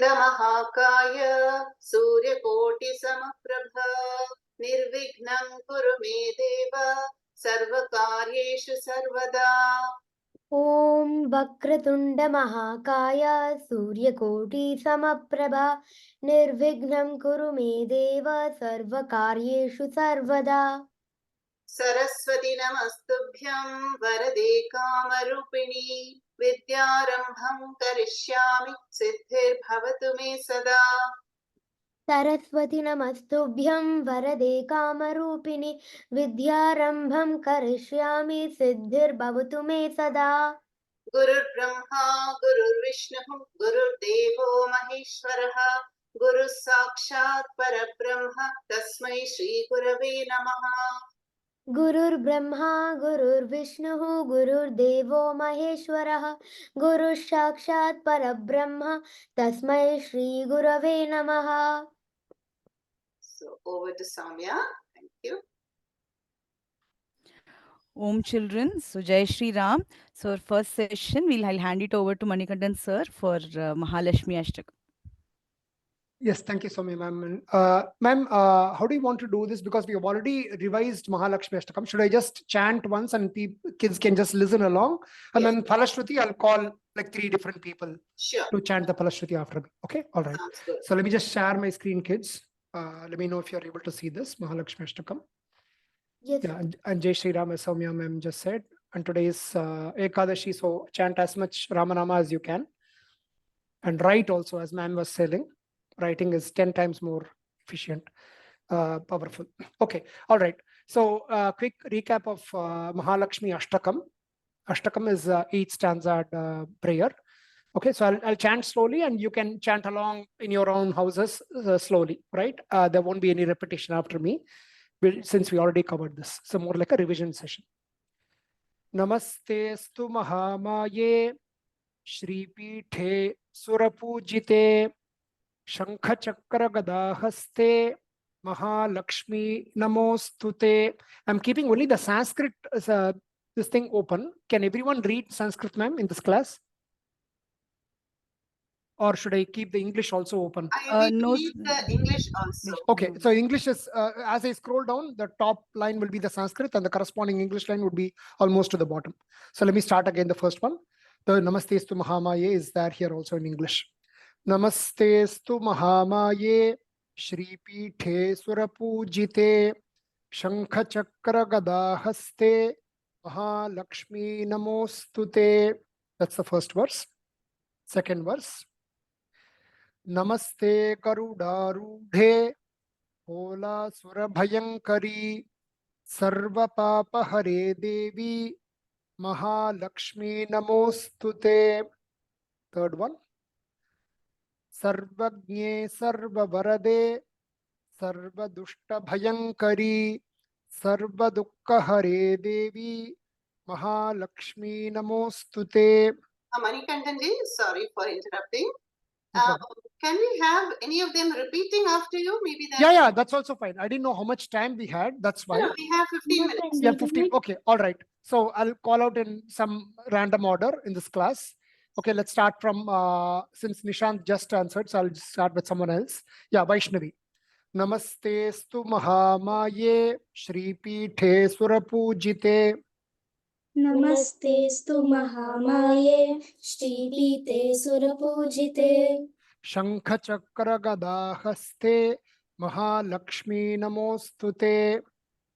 वक्रतुण्डमहाकाय सूर्यकोटिसमप्रभा निर्विघ्नं कुरु मे देव सर्वकार्येषु सर्वदा। ॐ वक्रतुण्डमहाकाय सूर्यकोटिसमप्रभा निर्विघ्नं कुरु मे देव सर्वकार्येषु सर्वदा। सरस्वती नमस्तुभ्यं वरदे कामरूपिणी विद्यारम्भं करिष्यामि सिद्धिर्भवतु मे सदा। सरस्वती नमस्तुभ्यं वरदे कामरूपिणि विद्यारम्भं करिष्यामि सिद्धिर्भवतु मे सदा। गुरुर्ब्रह्मा गुरुर्विष्णुः गुरुर्देवो महेश्वरः गुरुः साक्षात् परब्रह्म तस्मै श्रीगुरवे नमः। गुरुर्ब्रह्मा गुरुर्विष्णुः गुरुर्देवो महेश्वरः गुरुः साक्षात् परब्रह्म तस्मै श्रीगुरवे नमः। So over to Samya. Thank you. Om children, so Jai Shri Ram. So our first session, I'll hand it over to Manikandan sir for Mahalakshmi Ashtakam. Yes, thank you so much, ma'am. Ma'am, how do you want to do this? Because we have already revised Mahalakshmi Ashtakam. Should I just chant once and kids can just listen along? And Yes. then Phalashruti, I'll call like 3 different people Sure. to chant the Phalashruti after me. Okay, all right. Sounds good. So let me just share my screen, kids. Let me know if you're able to see this Mahalakshmi Ashtakam. Yes. Yeah, and Jai Shri Ram, as Soumya ma'am just said. And today is Ekadashi, so chant as much Rama Rama as you can. And write also, as ma'am was saying. Writing is 10 times more efficient, powerful. Okay, all right. So quick recap of Mahalakshmi Ashtakam. Ashtakam is each stanza prayer. Okay, so I'll chant slowly and you can chant along in your own houses slowly, right? There won't be any repetition after me since we already covered this. So more like a revision session. Namaste stu Mahamaye Shri Pithe Surapujite Shankha Chakra Gadahaste Mahalakshmi Namostute. I'm keeping only the Sanskrit this thing open. Can everyone read Sanskrit, ma'am, in this class? Or should I keep the English also open? I will No. read the English also. Okay, so English is, as I scroll down, the top line will be the Sanskrit and the corresponding English line would be almost to the bottom. So let me start again the first one. The Namaste Stu Mahamaye is there here also in English. Namaste stu Mahamaye Shri Pithe Surapujite Shankha Chakra Gadahaste Mahalakshmi Namostute. That's the first verse. Second verse. Namaste Garudarudhe Ola Surabhayankari Sarva Papa Hare Devi Mahalakshmi Namostute. Third one. Sarvagne Sarvavarade Sarvadushta Bhayankari Sarvadukka Hare Devi Mahalakshmi Namostute. Manikandanji, sorry for interrupting. No problem. Can we have any of them repeating after you? Maybe that. Yeah, that's also fine. I didn't know how much time we had. That's why. No, we have 15 minutes. Yeah, 15. Okay, all right. So I'll call out in some random order in this class. Okay, let's start from, since Nishant just answered, so I'll just start with someone else. Yeah, Vaishnavi. Namaste stu Mahamaye Shri Pithe Surapujite. Namaste stu Mahamaye Shri Surapujite Shankha Chakra Gadahaste Mahalakshmi Namostute.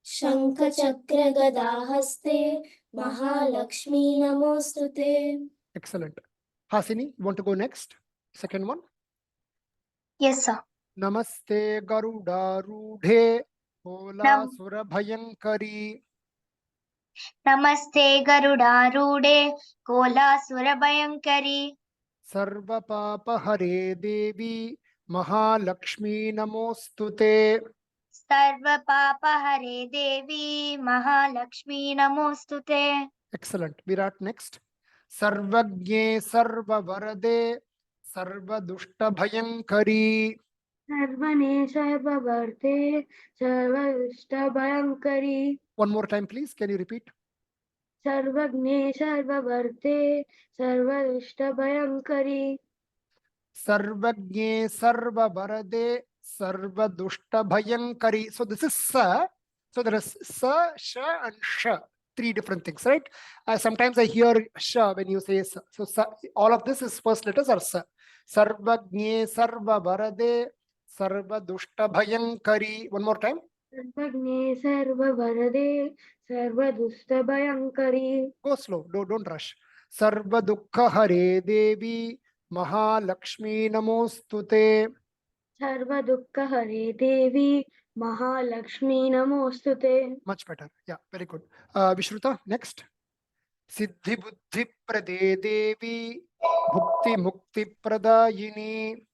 Shankha Chakra Gadahaste Mahalakshmi Namostute. Excellent. Hasini, you want to go next? Second one. Yes, sir. Namaste Garuda Rudhe Ola Surabhayankari. Namaste Garuda Rude Kola Surabhayankari Sarva Papa Hare Devi Mahalakshmi Namostute. Sarva Papa Hare Devi Mahalakshmi Namostute. Excellent. Virat next. Sarvagne Sarva Varade Sarva Dushta Bhayankari. Sarvane Sarvavarte Sarvashta Bhayankari. One more time, please. Can you repeat? Sarvagne Sarvavarte Sarvashta Bhayankari. Sarvagye Sarvavarade Sarvadushtabhayankari. So this is Sa. So there is Sa, Sha and Sha. Three different things, right? Sometimes I hear Sha when you say Sa. So Sa, all of this is first letters are Sa. Sarvagye Sarvavarade Sarvadushtabhayankari. One more time. सर्वज्ञे सर्ववरदे सर्वदुष्टभयङ्करी. Go slow. Don't rush. Sarvadukha Hare Devi Mahalakshmi Namostute. सर्वदुःखहरे देवी महालक्ष्मी नमोस्तुते. Much better. Yeah, very good. Vishruta, next. Siddhi Buddhi Prade Devi Bhukti Mukti Pradayini.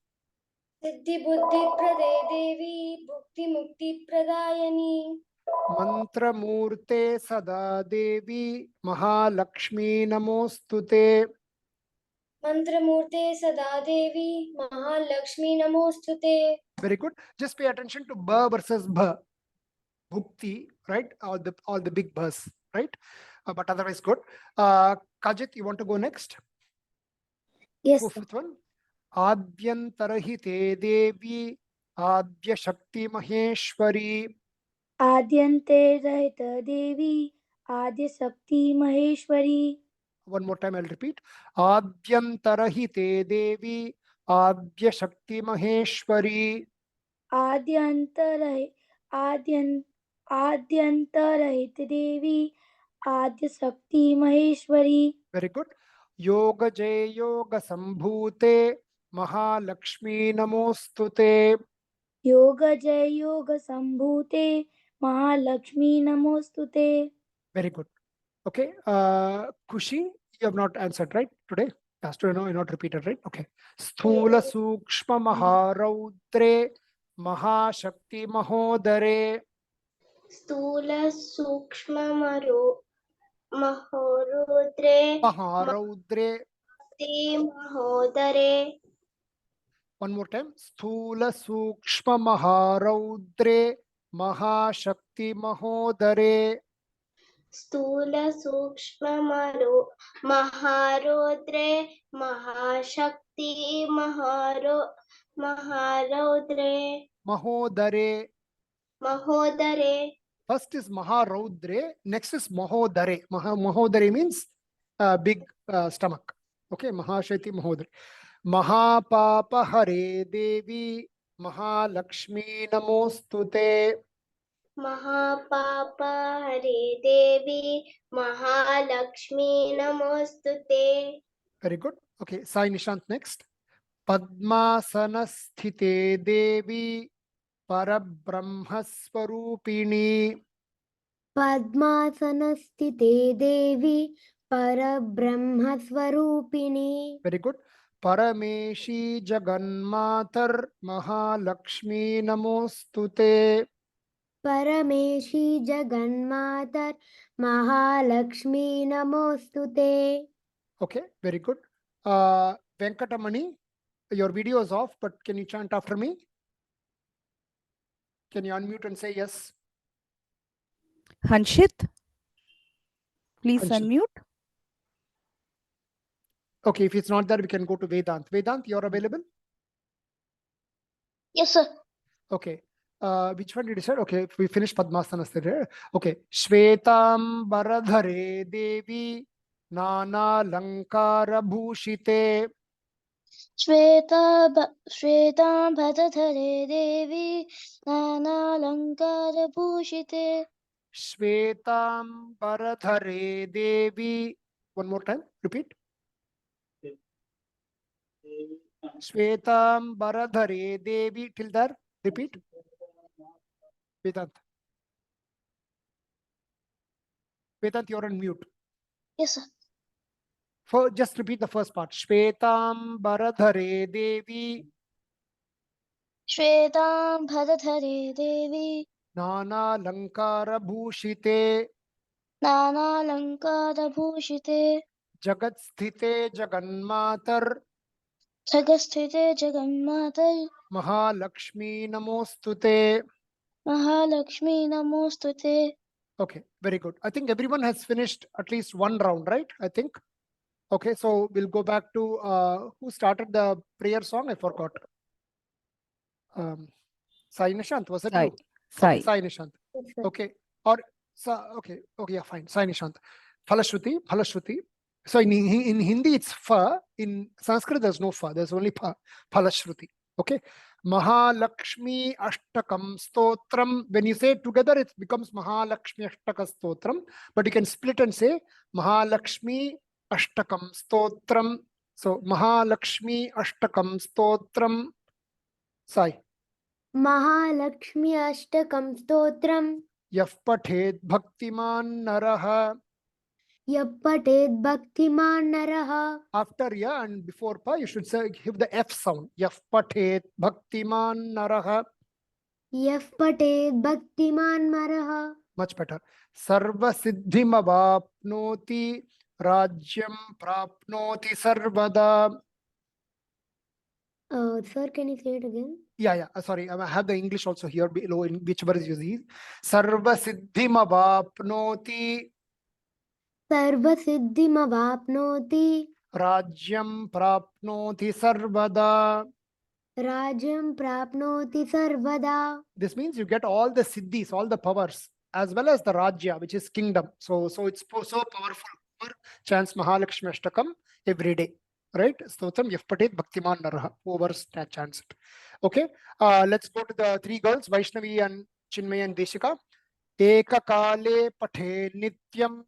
सिद्धि बुद्धि प्रदे देवी भुक्ति मुक्ति प्रदायनी. Mantra Murte Sada Devi Mahalakshmi Namostute. मंत्रमूर्ते सदा देवी महालक्ष्मी नमोस्तुते. Very good. Just pay attention to Ba versus Bha. Bhukti, right? All the big Bhas, right? But otherwise good. Kajit, you want to go next? Yes. Go fifth one. Adyantarahite Devi Adya Shakti Maheshwari. आद्यन्ते रहित देवी आद्य शक्ति Maheshwari. One more time I'll repeat. Adyantarahite Devi Adya Shakti Maheshwari. आद्यन्तरहित देवी आद्य शक्ति Maheshwari. Very good. Yoga Jay Yoga Sambhute Mahalakshmi Namostute. योग जय योग संभूते महालक्ष्मी नमोस्तुते. Very good. Okay. Kushi, you have not answered, right? Today? Yes, today no, you not repeated, right? Okay. Sthula Sukshma Maharaudre Mahashakti Mahodare. स्थूल सूक्ष्म महोरुद्रे Maharaudre. महति महोदरे. One more time. Sthula Sukshma Maharaudre Mahashakti Mahodare. स्थूल सूक्ष्म महारौद्रे महाशक्ति महारौद्रे Mahodare. महोदरे. First is Maharaudre, next is Mahodare. Mahodare means big stomach. Okay, Mahashati Mahodare. Mahapapa Hare Devi Mahalakshmi Namostute. महापाप हरे देवी महालक्ष्मी नमोस्तुते. Very good. Okay, Sai Nishant next. Padmasanasthite Devi Parabrahmaswarupini. पद्मासनस्थिते देवी परब्रह्मस्वरूपिणी. Very good. Parameshi Jaganmatar Mahalakshmi Namostute. परमेशी जगन्मातर Mahalakshmi नमोस्तुते. Okay, very good. Venkatamani, your video is off, but can you chant after me? Can you unmute and say yes? Hanshit, please Hanshit. unmute. Okay, if it's not there, we can go to Vedant. Vedant, you're available? Yes, sir. Okay. Which one did you say? Okay, we finished Padmasana. Okay. Shvetam Baradhare Devi Nana Lankara Bhushite. श्वेतां भरधरे Devi नानालङ्कारभूषिते. Shvetam Baradhare Devi. One more time. Repeat. Shvetam Baradhare Devi. Till there. Repeat. Vedant. Vedant, you're on mute. Yes, sir. Just repeat the first part. Shvetam Baradhare Devi श्वेतां भरधरे Devi Nana Lankara Bhushite नानालङ्कारभूषिते. Jagat Sthite Jaganmatar जगत्स्थिते जगन्मातर Mahalakshmi Namostute. Mahalakshmi नमोस्तुते. Okay, very good. I think everyone has finished at least one round, right? I think Okay, so we'll go back to who started the prayer song? I forgot. Sai Nishant, was it Sai. you? Sai. Okay, Sai Nishant. Okay, or okay, yeah, fine. Sai Nishant. Phalashruti, Phalashruti. So in Hindi it's fa. In Sanskrit there's no fa. There's only pa. Phalashruti. Okay. Mahalakshmi Ashtakam Stotram. When you say it together, it becomes Mahalakshmi Ashtaka Stotram. But you can split and say Mahalakshmi Ashtakam Stotram. So Mahalakshmi Ashtakam Stotram. Sai. Mahalakshmi अष्टकं स्तोत्रम् यः पठेत् भक्तिमान् नरः. यः पठेत् भक्तिमान् नरः. After ya and before pa, you should say give the F sound. Yaf pathet bhaktiman naraha. यः पठेत् भक्तिमान् नरः. Much better. Sarva siddhim avapnoti rajyam prapnoti sarvada. Sir, can you say it again? Yeah. Sorry, I have the English also here below in whichever is used. Sarva siddhim avapnoti सर्वसिद्धिमवाप्नोति rajyam prapnoti sarvada. राज्यं प्राप्नोति सर्वदा. This means you get all the siddhis, all the powers, as well as the rajya, which is kingdom. So it's so powerful. Chants Mahalakshmi Ashtakam every day, right? Stotram Yafpatet Bhaktiman Naraha. Whoever chants it. Okay. Let's go to the three girls, Vaishnavi and Chinmay and Deshika. Eka kale pathe nityam.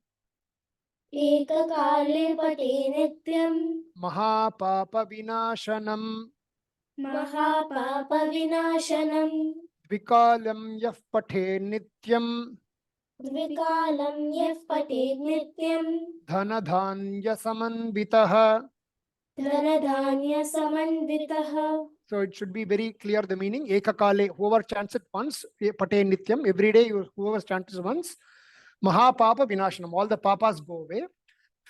एककाले पठे नित्यं Mahapapa vinashanam. महापापविनाशनं Dvikalam yaf pathe nityam. द्विकालं यः पठेत् नित्यं Dhanadhanya samanvitaha. धनधान्यसमन्वितः. So it should be very clear the meaning. Ekakale, whoever chants it once, pate nityam, every day whoever chants it once, mahapapa vinashanam, all the papas go away.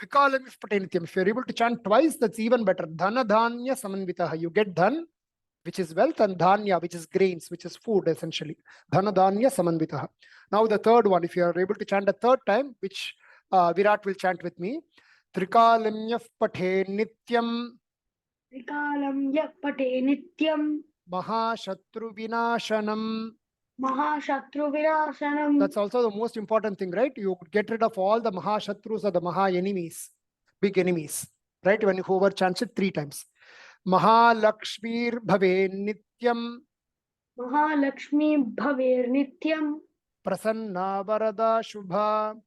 Vikalam if pate nityam, if you're able to chant twice, that's even better. Dhana dhanya samanvitaha, you get dhan, which is wealth, and dhanya, which is grains, which is food essentially. Dhana dhanya samanvitaha. Now the third one, if you are able to chant a third time, which Virat will chant with me. Trikalamya pate nityam. त्रिकालं यः पठे नित्यं Mahashatru vinashanam. महाशत्रुविनाशनम्. That's also the most important thing, right? You get rid of all the Mahashatrus or the Maha enemies, big enemies, right? When whoever chants it 3 times. Mahalakshmir bhave nityam. Mahalakshmi भवेर्नित्यं Prasanna varada shubha.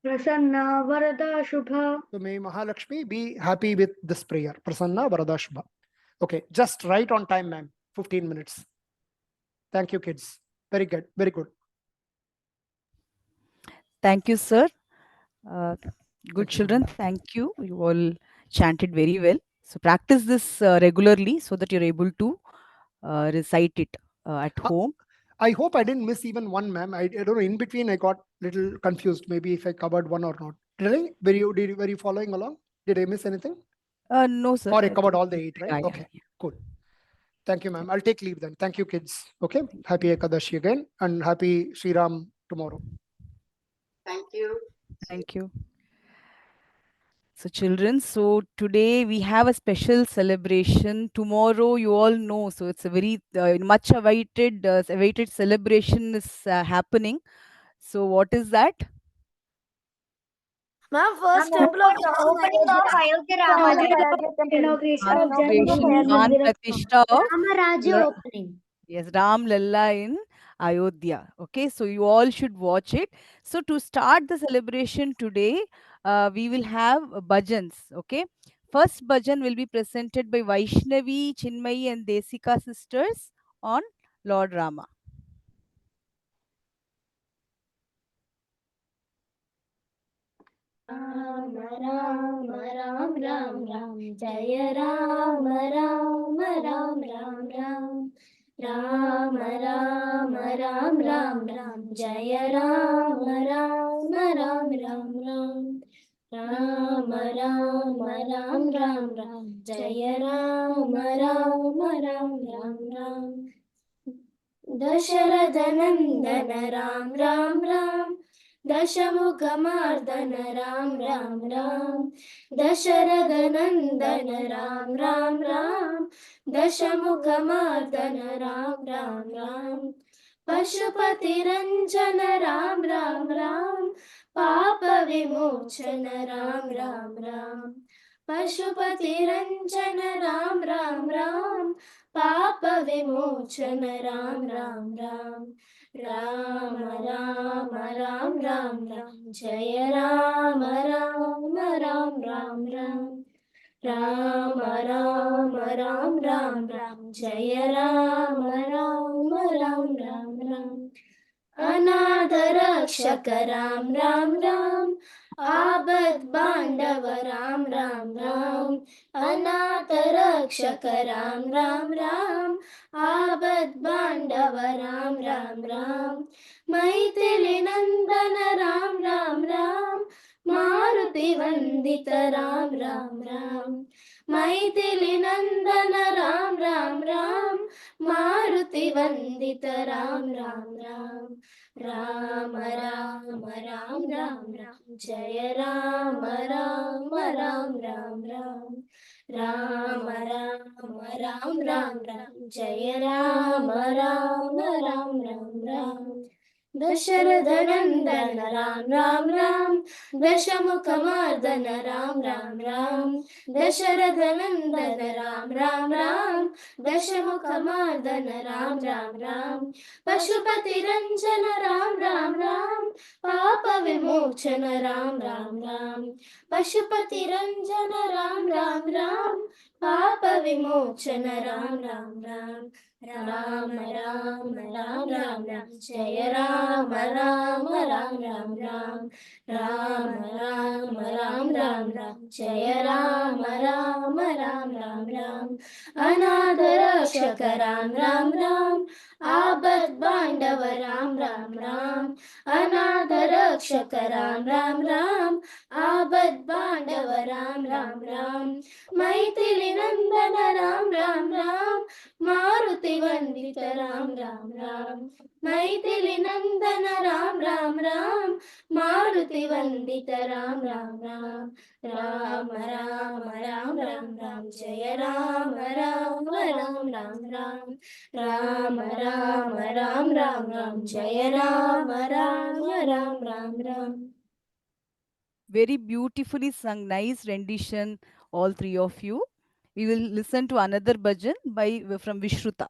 Prasanna Varada Shubha. So may Mahalakshmi be happy with this prayer. Prasanna varada shubha. Okay, just right on time, ma'am. 15 minutes. Thank you, kids. Very good. Very good. Thank you, sir. Good Thank you, children, ma'am. thank you. You all chanted very well. So practice this regularly so that you're able to recite it at home. I hope I didn't miss even one, ma'am. I don't know. In between, I got little confused. Maybe if I covered one or not. Did I? Were you following along? Did I miss anything? No, sir. Or I I covered think- all the 8, right? Yeah, yeah, Okay, cool. Thank you, ma'am. I'll take leave then. Thank you, kids. Okay. Happy Ekadashi again and happy Sri Ram tomorrow. Thank you. Thank you. So children, so today we have a special celebration. Tomorrow, you all know, so it's a very much awaited celebration is happening. So what is that? Ma'am, first temple of Opening of Ayodhya Ramalaya. Inauguration of Inauguration, Janma Pran Pratishtha of Ramarajya La- opening. Yes, Ram Lalla in Ayodhya. Okay, so you all should watch it. So to start the celebration today, we will have bhajans. Okay, first bhajan will be presented by Vaishnavi, Chinmayi, and Desika sisters on Lord Rama. Ram Ram Ram Ram Ram Jaya Ram Ram Ram Ram Ram Ram Ram Ram Ram Ram Jaya Ram Ram Ram Ram Ram Ram Ram Ram Ram Ram Jaya Ram Ram Ram Ram Ram Dasharatha Nandana Ram Ram Ram दशमुखमर्दन Ram Ram Ram दशरथनन्दन राम राम राम दशमुखमर्दन राम राम राम पशुपतिरञ्जन राम राम राम पापविमोचन राम राम राम पशुपतिरञ्जन राम राम राम पापविमोचन राम राम राम राम राम राम राम राम जय राम राम राम राम राम राम राम राम राम राम जय राम राम राम राम राम अनाथ रक्षक राम राम राम आबद बांधव राम राम राम अनाथ रक्षक राम राम राम आबद बांधव राम राम राम मैथिली नंदन राम राम राम मारुति वंदित राम राम राम मैथिली नंदन राम राम राम मारुति वंदित राम राम राम राम राम राम राम राम जय राम राम राम राम राम राम राम राम राम राम जय राम राम राम राम राम दशरथनन्दन राम राम राम दशमुखमर्दन राम राम राम दशरथनन्दन राम राम राम दशमुखमर्दन राम राम राम पशुपतिरञ्जन राम राम राम पापविमोचन राम राम राम पशुपतिरञ्जन राम राम राम पापविमोचन राम राम राम राम राम राम राम राम जय राम राम राम राम राम राम राम राम राम राम जय राम राम राम राम राम अनाथ रक्षक राम राम राम आबद बांधव राम राम राम अनाथ रक्षक राम राम राम आबद बांधव राम राम राम मैथिली नंदन राम राम राम मारुति वंदित राम राम राम मैथिली नंदन राम राम राम मारुति वंदित राम राम राम राम राम राम राम राम जय राम राम राम राम राम राम राम राम राम राम जय Ram Ram Ram Ram Ram Very beautifully sung. Nice rendition, all three of you. We will listen to another bhajan from Vishruta.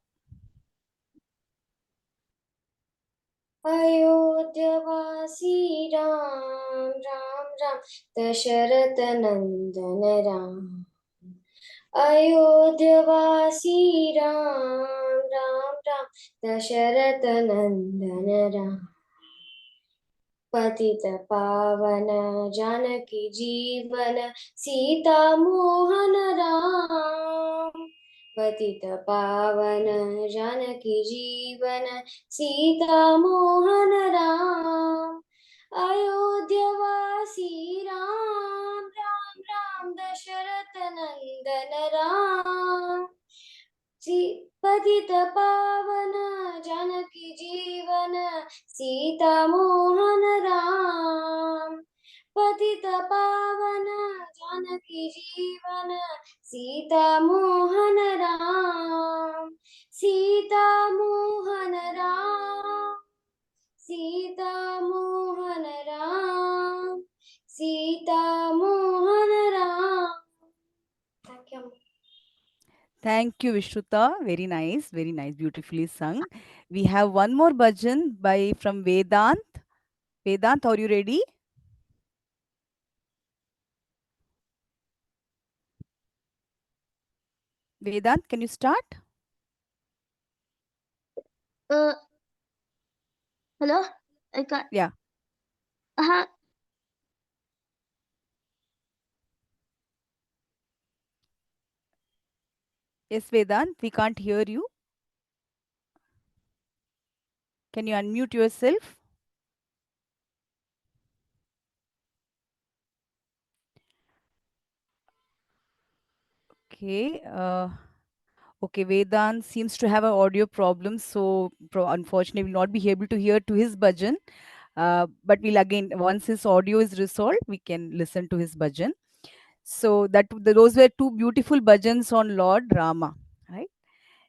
अयोध्यवासी Ram Ram Ram Dasharath नंदन राम अयोध्यवासी राम राम राम दशरथ नंदन राम पतित पावन जानकी जीवन सीता मोहन राम पतित पावन जानकी जीवन सीता मोहन राम अयोध्यवासी राम राम राम दशरथ नंदन राम पतित पावन जानकी जीवन सीता मोहन राम पतित पावन जानकी जीवन Sita Mohan Ram Sita Mohan Ram Sita Mohan Ram Sita Mohan Ram Thank you. Thank you, Vishruta. Very nice, beautifully sung. We have one more bhajan from Vedant. Vedant, are you ready? Vedant, can you start? Hello? I can't. Yeah. Yes, Vedant, we can't hear you. Can you unmute yourself? Okay. Okay, Vedant seems to have an audio problem, so unfortunately will not be able to hear to his bhajan. But we'll again, once his audio is resolved, we can listen to his bhajan. So those were two beautiful bhajans on Lord Rama. Right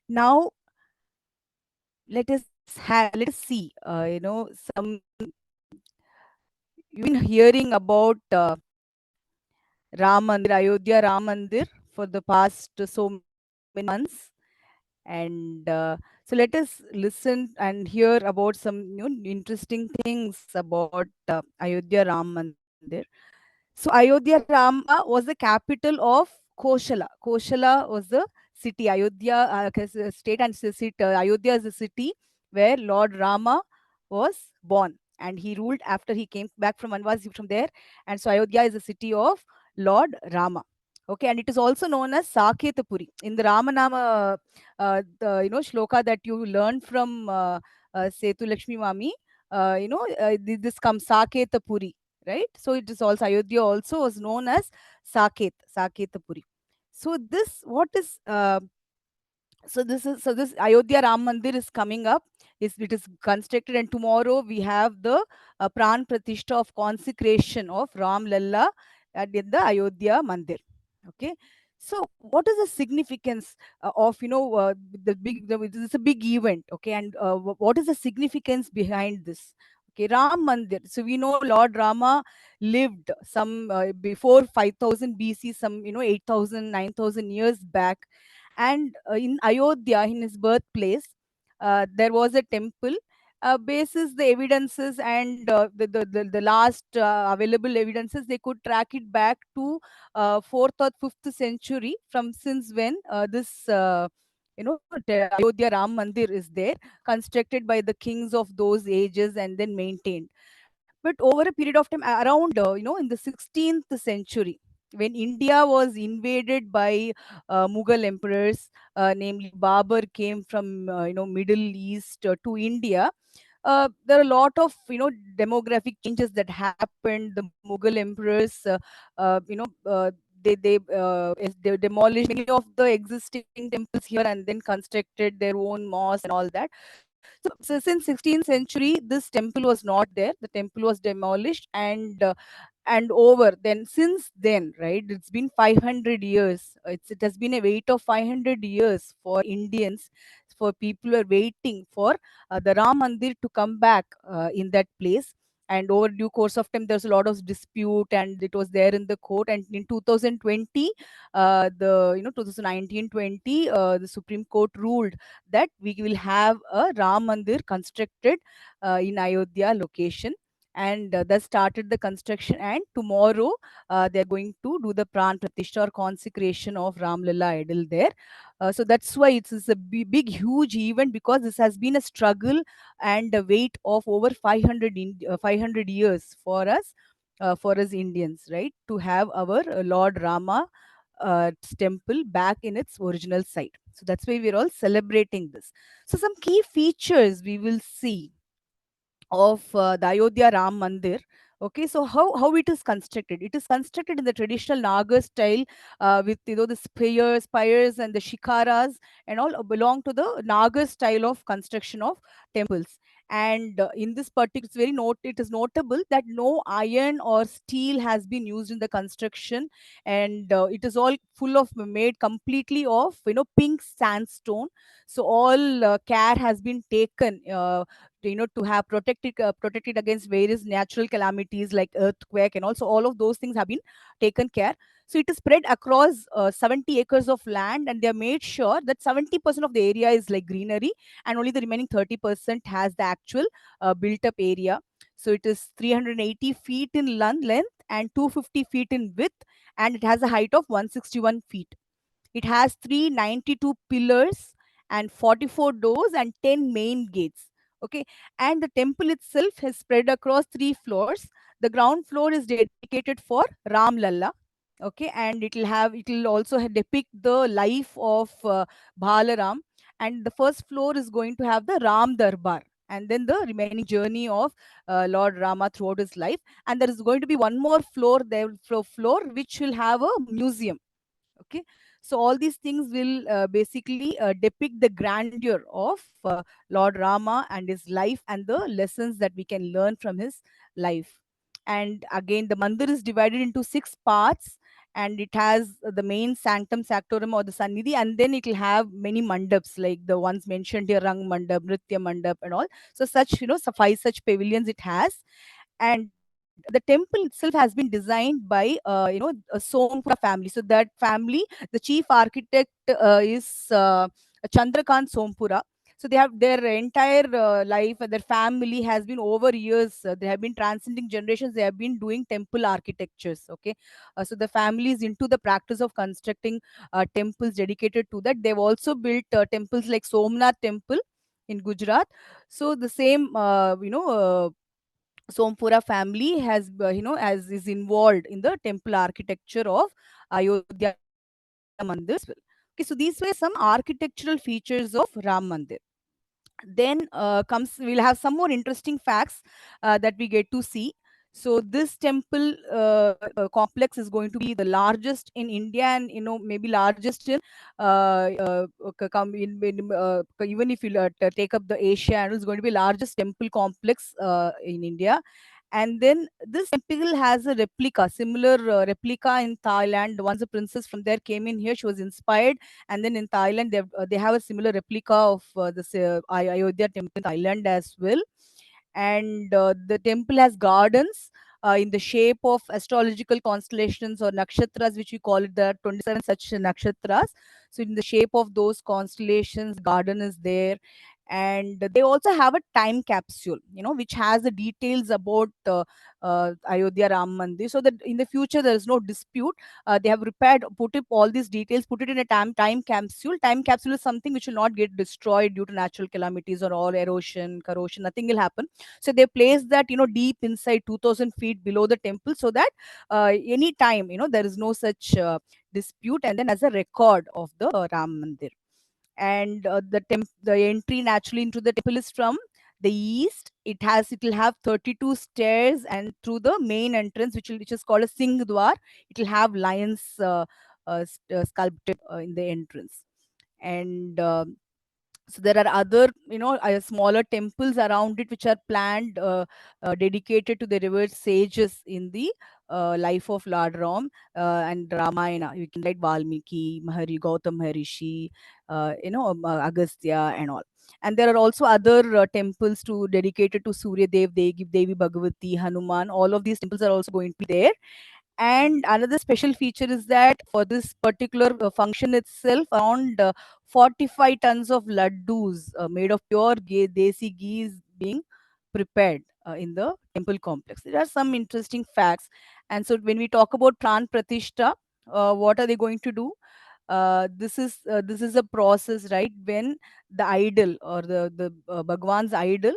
now, let us see. Some you've been hearing about Ram Mandir, Ayodhya Ram Mandir for the past so many months. And so let us listen and hear about some interesting things about Ayodhya Ram Mandir. So Ayodhya Rama was the capital of Koshala. Koshala was the city. Ayodhya state and city. Ayodhya is the city where Lord Rama was born, and he ruled after he came back from Vanvas from there. And so Ayodhya is the city of Lord Rama. Okay, and it is also known as Saketapuri. In the Ramanama, shloka that you learn from Setu Lakshmi Mami, this comes Saketapuri, right? So it is also Ayodhya also was known as Saketapuri. So this Ayodhya Ram Mandir is coming up. It is constructed, and tomorrow we have the Pran Pratishtha of consecration of Ram Lalla in the Ayodhya Mandir. Okay, so what is the significance of this is a big event? Okay, and what is the significance behind this? Okay, Ram Mandir. So we know Lord Rama lived some before 5000 BC, some 8000, 9000 years back, and in Ayodhya, in his birthplace, there was a temple. Basis the evidences and the last available evidences, they could track it back to 4th or 5th century, from since when the Ayodhya Ram Mandir is there, constructed by the kings of those ages and then maintained. But over a period of time, around in the 16th century, when India was invaded by Mughal emperors, namely Babur came from Middle East to India. There are a lot of demographic changes that happened. The Mughal emperors, they demolished many of the existing temples here and then constructed their own mosques and all that. So since 16th century, this temple was not there. The temple was demolished, and over then, since then, right, it's been 500 years. It has been a wait of 500 years for Indians, for people are waiting for the Ram Mandir to come back in that place. And over due course of time, there's a lot of dispute, and it was there in the court. And in 2020, the 2019-20, the Supreme Court ruled that we will have a Ram Mandir constructed in Ayodhya location, and that started the construction. And tomorrow they're going to do the Pran Pratishtha or consecration of Ram Lalla idol there. So that's why it's a big, huge event, because this has been a struggle and a wait of over 500 years for us Indians, right, to have our Lord Rama temple back in its original site. So that's why we're all celebrating this. So some key features we will see of the Ayodhya Ram Mandir. Okay, so how it is constructed? It is constructed in the traditional Nagar style, with the spires and the shikaras and all belong to the Nagar style of construction of temples. And in this particular, it is notable that no iron or steel has been used in the construction, and it is all full of made completely of pink sandstone. So all care has been taken. To have protected against various natural calamities like earthquake, and also all of those things have been taken care. So it is spread across 70 acres of land, and they have made sure that 70% of the area is like greenery, and only the remaining 30% has the actual built up area. So it is 380 feet in length and 250 feet in width, and it has a height of 161 feet. It has 392 pillars and 44 doors and 10 main gates. Okay, and the temple itself is spread across 3 floors. The ground floor is dedicated for Ram Lalla. Okay, and it will also depict the life of Balaram. And the first floor is going to have the Ram Darbar, and then the remaining journey of Lord Rama throughout his life. And there is going to be one more floor there, floor which will have a museum. Okay, So all these things will basically depict the grandeur of Lord Rama and his life and the lessons that we can learn from his life. And again, the mandir is divided into 6 parts, and it has the main sanctum sanctorum or the sannidhi, and then it will have many mandaps like the ones mentioned here, Rang Mandap, Nritya Mandap, and all. So such, five such pavilions it has. And the temple itself has been designed by a Sompura family. So that family, the chief architect is Chandrakant Sompura. So they have their entire life and their family has been over years. They have been transcending generations. They have been doing temple architectures. Okay, so the family is into the practice of constructing temples dedicated to that. They've also built temples like Somnath Temple in Gujarat. So the same, Sompura family has, as is involved in the temple architecture of Ayodhya Mandir as well. Okay, so these were some architectural features of Ram Mandir. Then comes, we'll have some more interesting facts that we get to see. So this temple complex is going to be the largest in India, and maybe largest in even if you take up the Asia, and it's going to be largest temple complex in India. And then this temple has a replica, similar replica in Thailand. Once a princess from there came in here, she was inspired, and then in Thailand they have a similar replica of this Ayodhya temple in Thailand as well. And the temple has gardens in the shape of astrological constellations or nakshatras, which we call it. There are 27 such nakshatras. So in the shape of those constellations, garden is there. And they also have a time capsule, which has the details about Ayodhya Ram Mandir, so that in the future there is no dispute. They have repaired, put up all these details, put it in a time capsule. Time capsule is something which will not get destroyed due to natural calamities or all erosion, corrosion. Nothing will happen. So they place that, deep inside 2,000 feet below the temple, so that any time, there is no such dispute, and then as a record of the Ram Mandir. And the entry naturally into the temple is from the east. It will have 32 stairs, and through the main entrance, which is called a Singh Dwar, it will have lions sculpted in the entrance. And so there are other, smaller temples around it, which are planned, dedicated to the revered sages in the life of Lord Ram and Ramayana. You can write Valmiki, Gautam Maharishi, Agastya and all. And there are also other temples dedicated to Surya Dev, Devi Bhagavati, Hanuman. All of these temples are also going to be there. And another special feature is that for this particular function itself, around 45 tons of laddus made of pure desi ghee is being prepared in the temple complex. There are some interesting facts. And so when we talk about Pran Pratishtha, what are they going to do? This is a process, right? When the idol or the Bhagwan's idol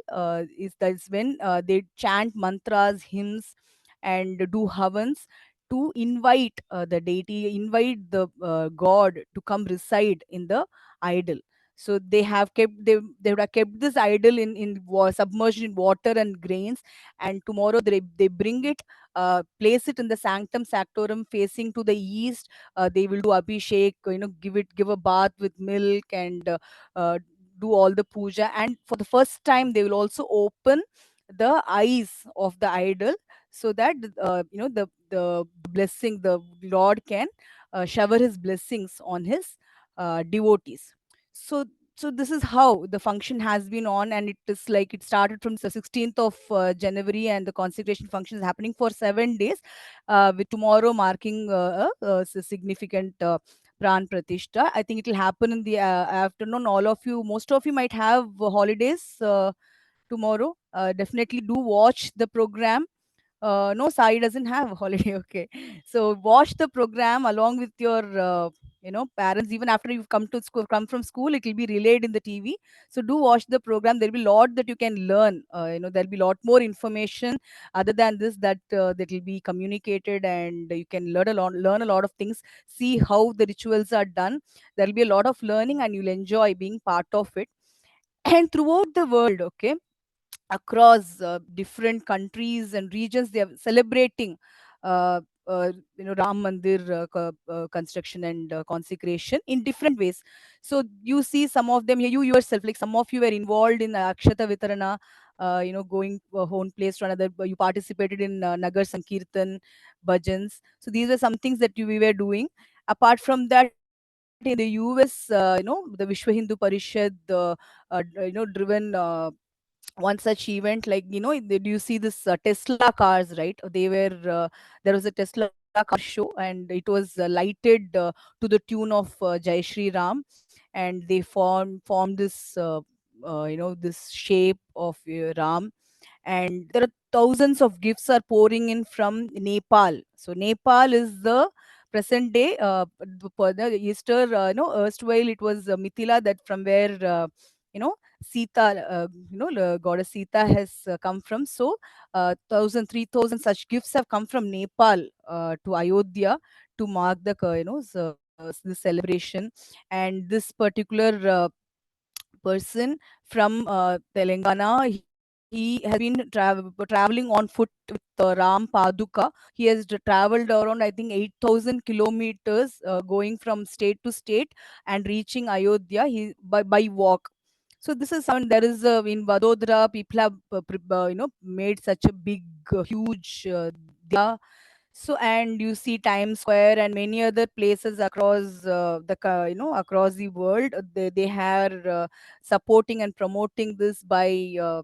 that's when they chant mantras, hymns, and do havans to invite the deity, invite the god to come reside in the idol. So they would have kept this idol submerged in water and grains, and tomorrow they bring it, place it in the sanctum sanctorum facing to the east. They will do abhishek, give a bath with milk, and do all the puja. And for the first time, they will also open the eyes of the idol, so that the blessing, the Lord can shower his blessings on his devotees. So so this is how the function has been on, and it is like it started from the 16th of January, and the consecration function is happening for 7 days, with tomorrow marking a significant Pran Pratishtha. I think it will happen in the afternoon. Most of you might have holidays tomorrow. Definitely do watch the program. No, Sai doesn't have a holiday. Okay, so watch the program along with your parents. Even after you've come from school, it will be relayed in the TV. So do watch the program. There'll be a lot that you can learn. There'll be a lot more information other than this that will be communicated, and you can learn a lot of things. See how the rituals are done. There'll be a lot of learning, and you'll enjoy being part of it. And throughout the world, okay, across different countries and regions, they are celebrating Ram Mandir construction and consecration in different ways. So you see some of them here, you yourself, like some of you were involved in Akshata Vitarana, going one place to another. You participated in Nagar Sankirtan, bhajans. So these are some things that we were doing. Apart from that, in the US, the Vishwa Hindu Parishad, driven one such event, like do you see this Tesla cars, right? They were there was a Tesla car show, and it was lighted to the tune of Jai Shri Ram, and they formed this this shape of Ram. And there are thousands of gifts are pouring in from Nepal. So Nepal is the present day the Easter, erstwhile it was Mithila, that from where Sita, goddess Sita has come from. So 1,000, 3,000 such gifts have come from Nepal to Ayodhya to mark the the celebration. And this particular person from Telangana, he has been traveling on foot with Ram Paduka. He has traveled around, I think, 8,000 kilometers, going from state to state and reaching Ayodhya by walk. So this is someone, there is in Vadodara, people have made such a big, huge diya. So, and you see Times Square and many other places across across the world, they are supporting and promoting this by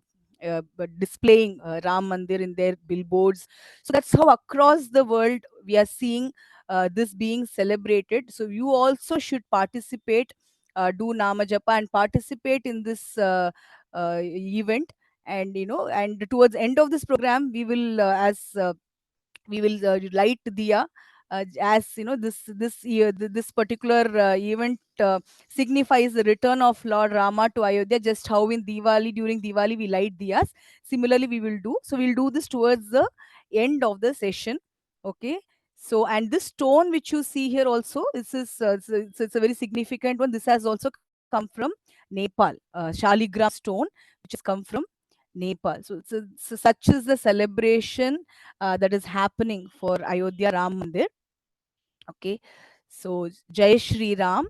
displaying Ram Mandir in their billboards. So that's how across the world we are seeing this being celebrated. So you also should participate, do Nama Japa and participate in this event. And and towards the end of this program, we will as we will light diya, as this year, this particular event signifies the return of Lord Rama to Ayodhya, just how in Diwali, during Diwali we light diyas. Similarly we will do, so we'll do this towards the end of the session. Okay. So, and this stone which you see here also, this is it's a very significant one. This has also come from Nepal, Shaligram stone, which has come from Nepal. So such is the celebration that is happening for Ayodhya Ram Mandir. Okay, so Jai Shri Ram.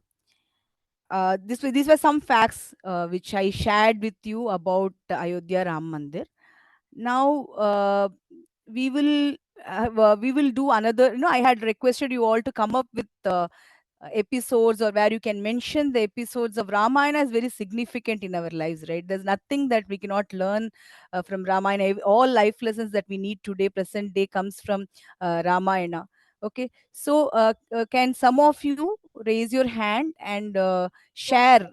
These were some facts which I shared with you about Ayodhya Ram Mandir. Now we will do another. I had requested you all to come up with episodes, or where you can mention the episodes of Ramayana is very significant in our lives, right? There's nothing that we cannot learn from Ramayana. All life lessons that we need today, present day, comes from Ramayana. Okay, so can some of you raise your hand and share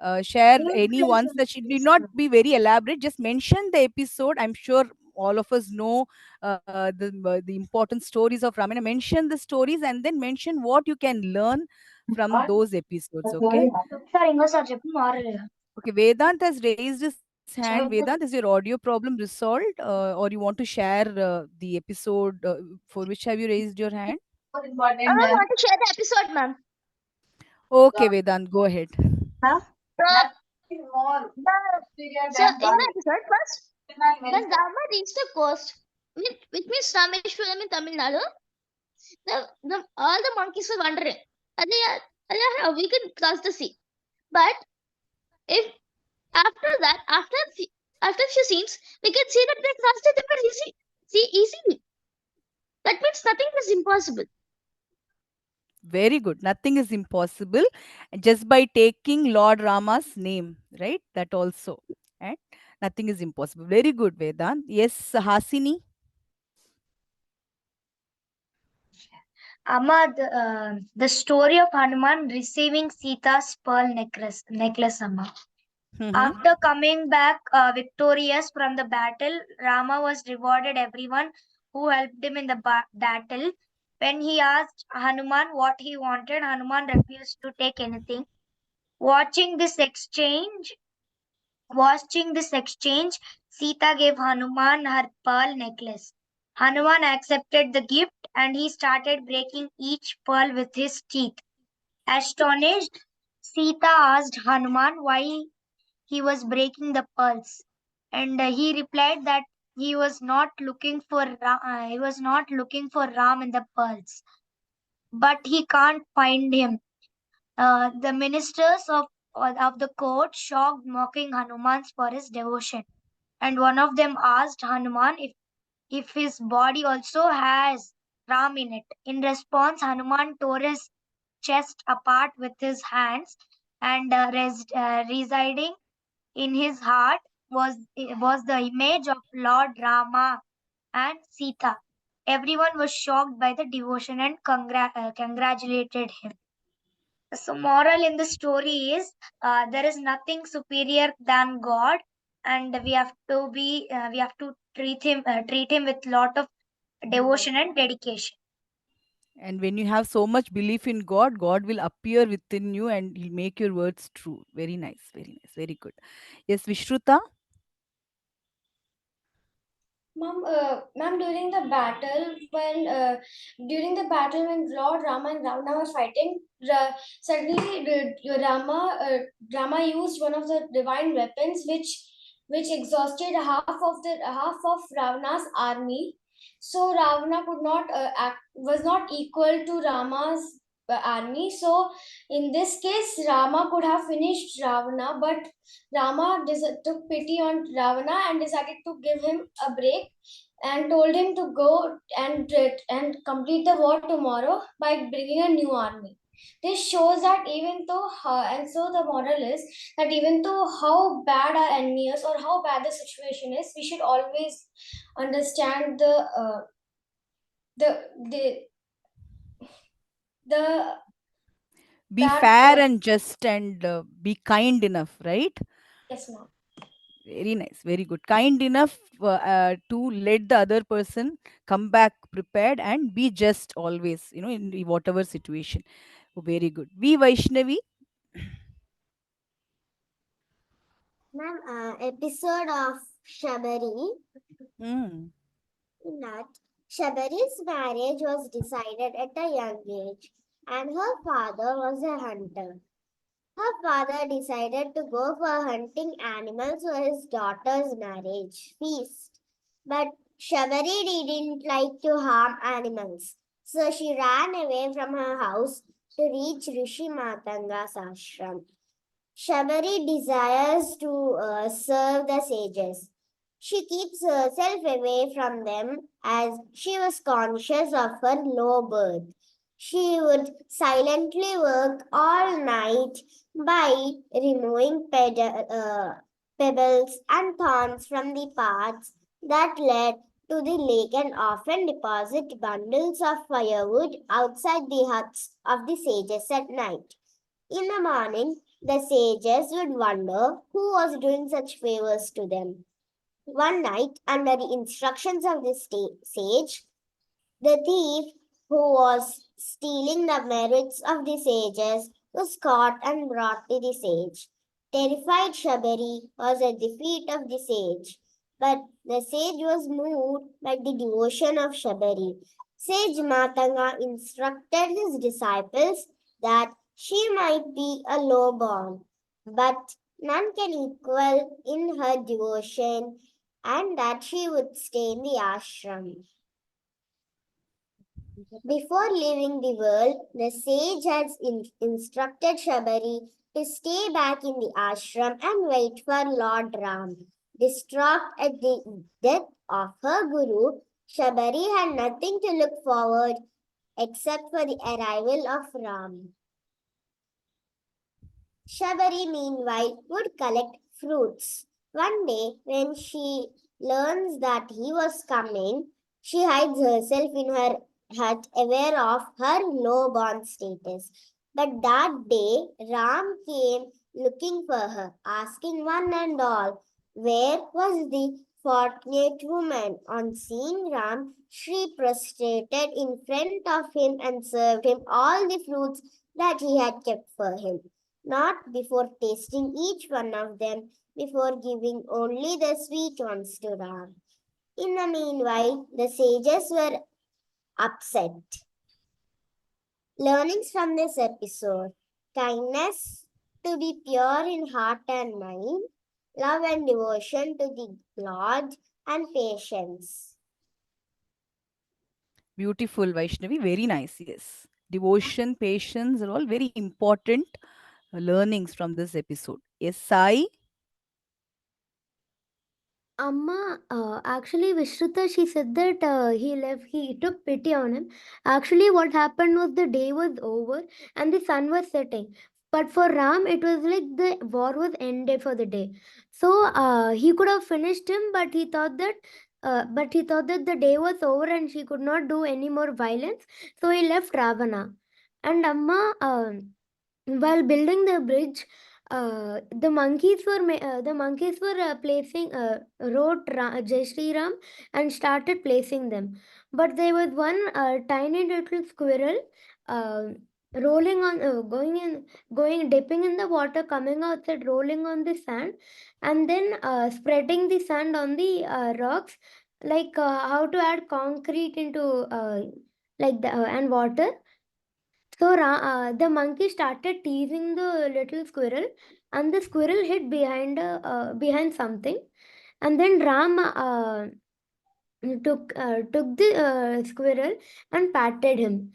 any ones that should need not be very elaborate, just mention the episode. I'm sure all of us know the important stories of Ramana. Mention the stories and then mention what you can learn from those episodes. Okay. Sorry, ఇంకోసారి చెప్పు మారలేదు. Okay, Vedant has raised his hand. Vedant, is your audio problem resolved, or you want to share the episode for which have you raised your hand? I want to share the episode, ma'am. Okay, Vedant, go ahead. Huh? So in the episode, first, when Rama reached the coast, which means Rameshwaram in Tamil Nadu, all the monkeys were wondering, how we can cross the sea. But if after that, after a few scenes, we can see that they crossed it very easily. That means nothing is impossible. Very good. Nothing is impossible just by taking Lord Rama's name, right? That also. And nothing is impossible. Very good, Vedant. Yes, Hasini. Amma, the story of Hanuman receiving Sita's pearl necklace, Amma. After coming back victorious from the battle, Rama was rewarded everyone who helped him in the battle. When he asked Hanuman what he wanted, Hanuman refused to take anything. Watching this exchange, Sita gave Hanuman her pearl necklace. Hanuman accepted the gift and he started breaking each pearl with his teeth. Astonished, Sita asked Hanuman why he was breaking the pearls, and he replied that he was not looking for Ram in the pearls, but he can't find him. The ministers of the court shocked, mocking Hanuman for his devotion, and one of them asked Hanuman if his body also has Ram in it. In response, Hanuman tore his chest apart with his hands, and residing in his heart was the image of Lord Rama and Sita. Everyone was shocked by the devotion and congratulated him. So, moral in the story is there is nothing superior than God, and we have to treat him with lot of devotion and dedication. And when you have so much belief in God, God will appear within you and He'll make your words true. Very nice, very nice, very good. Yes, Vishruta. Ma'am, during the battle when Lord Rama and Ravana were fighting, suddenly Rama used one of the divine weapons, which exhausted half of Ravana's army. So Ravana was not equal to Rama's army. So in this case, Rama could have finished Ravana, but Rama took pity on Ravana and decided to give him a break and told him to go and complete the war tomorrow by bringing a new army. This shows that and so the moral is that even though how bad our enemy is or how bad the situation is, we should always understand the Be that fair and just and be kind enough, right? yes, ma'am. Very nice, very good. Kind enough to let the other person come back prepared and be just always, in whatever situation. Very good. V Vaishnavi. Ma'am, episode of Shabari. Hmm. In that, Shabari's marriage was decided at a young age, and her father was a hunter. Her father decided to go for hunting animals for his daughter's marriage feast. But Shabari didn't like to harm animals, so she ran away from her house to reach Rishi Matanga's ashram. Shabari desires to serve the sages. She keeps herself away from them as she was conscious of her low birth. She would silently work all night by removing pebbles and thorns from the paths that led to the lake and often deposit bundles of firewood outside the huts of the sages at night. In the morning, the sages would wonder who was doing such favors to them. One night, under the instructions of the sage, the thief who was stealing the merits of the sages was caught and brought to the sage. Terrified Shabari was at the feet of the sage, but the sage was moved by the devotion of Shabari. Sage Matanga instructed his disciples that she might be a low-born, but none can equal in her devotion, and that she would stay in the ashram. Before leaving the world, the sage has instructed Shabari to stay back in the ashram and wait for Lord Ram. Distraught at the death of her guru, Shabari had nothing to look forward except for the arrival of Ram. Shabari, meanwhile, would collect fruits. One day, when she learns that he was coming, she hides herself in her hut, aware of her low-born status. But that day, Ram came looking for her, asking one and all, where was the fortunate woman? On seeing Ram, she prostrated in front of him and served him all the fruits that he had kept for him, not before tasting each one of them, before giving only the sweet ones to Ram. In the meanwhile, the sages were upset. Learnings from this episode: kindness, to be pure in heart and mind, love and devotion to the Lord, and patience. Beautiful, Vaishnavi. Very nice. Yes. Devotion, patience are all very important learnings from this episode. Yes, Sai. Amma, actually, Vishruta, she said that he took pity on him. Actually, what happened was the day was over and the sun was setting. But for Ram, it was like the war was ended for the day. So he could have finished him, but he thought that the day was over and she could not do any more violence. So he left Ravana. And Amma, while building the bridge, the monkeys were placing Jai Shri Ram and started placing them. But there was one tiny little squirrel uh, rolling on going dipping in the water, coming outside, rolling on the sand, and then spreading the sand on the rocks, like how to add concrete into and water. So the monkey started teasing the little squirrel, and the squirrel hid behind something. And then Ram took the squirrel and patted him.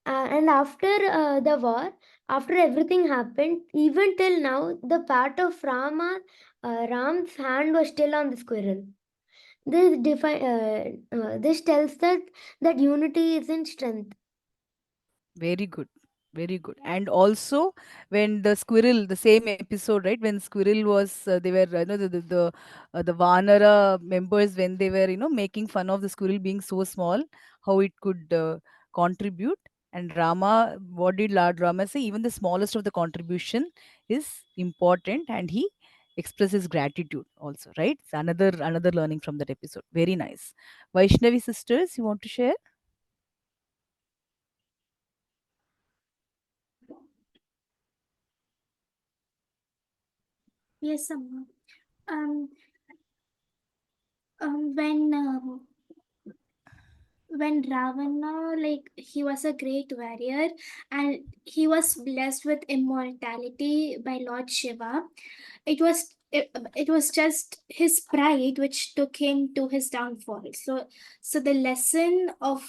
And after the war, after everything happened, even till now, the part of Ram's hand was still on the squirrel. This tells that unity is in strength. Very good. Very good. And also, when the squirrel, the same episode, right? When squirrel was, they were, the Vanara members, when they were, making fun of the squirrel being so small, how it could contribute. And Rama, what did Lord Rama say? Even the smallest of the contribution is important, and he expresses gratitude also, right? It's another learning from that episode. Very nice. Vaishnavi sisters, you want to share? Yes, Amma. Um, um, when um, when Ravana, like, he was a great warrior and he was blessed with immortality by Lord Shiva. It was just his pride which took him to his downfall. So the lesson of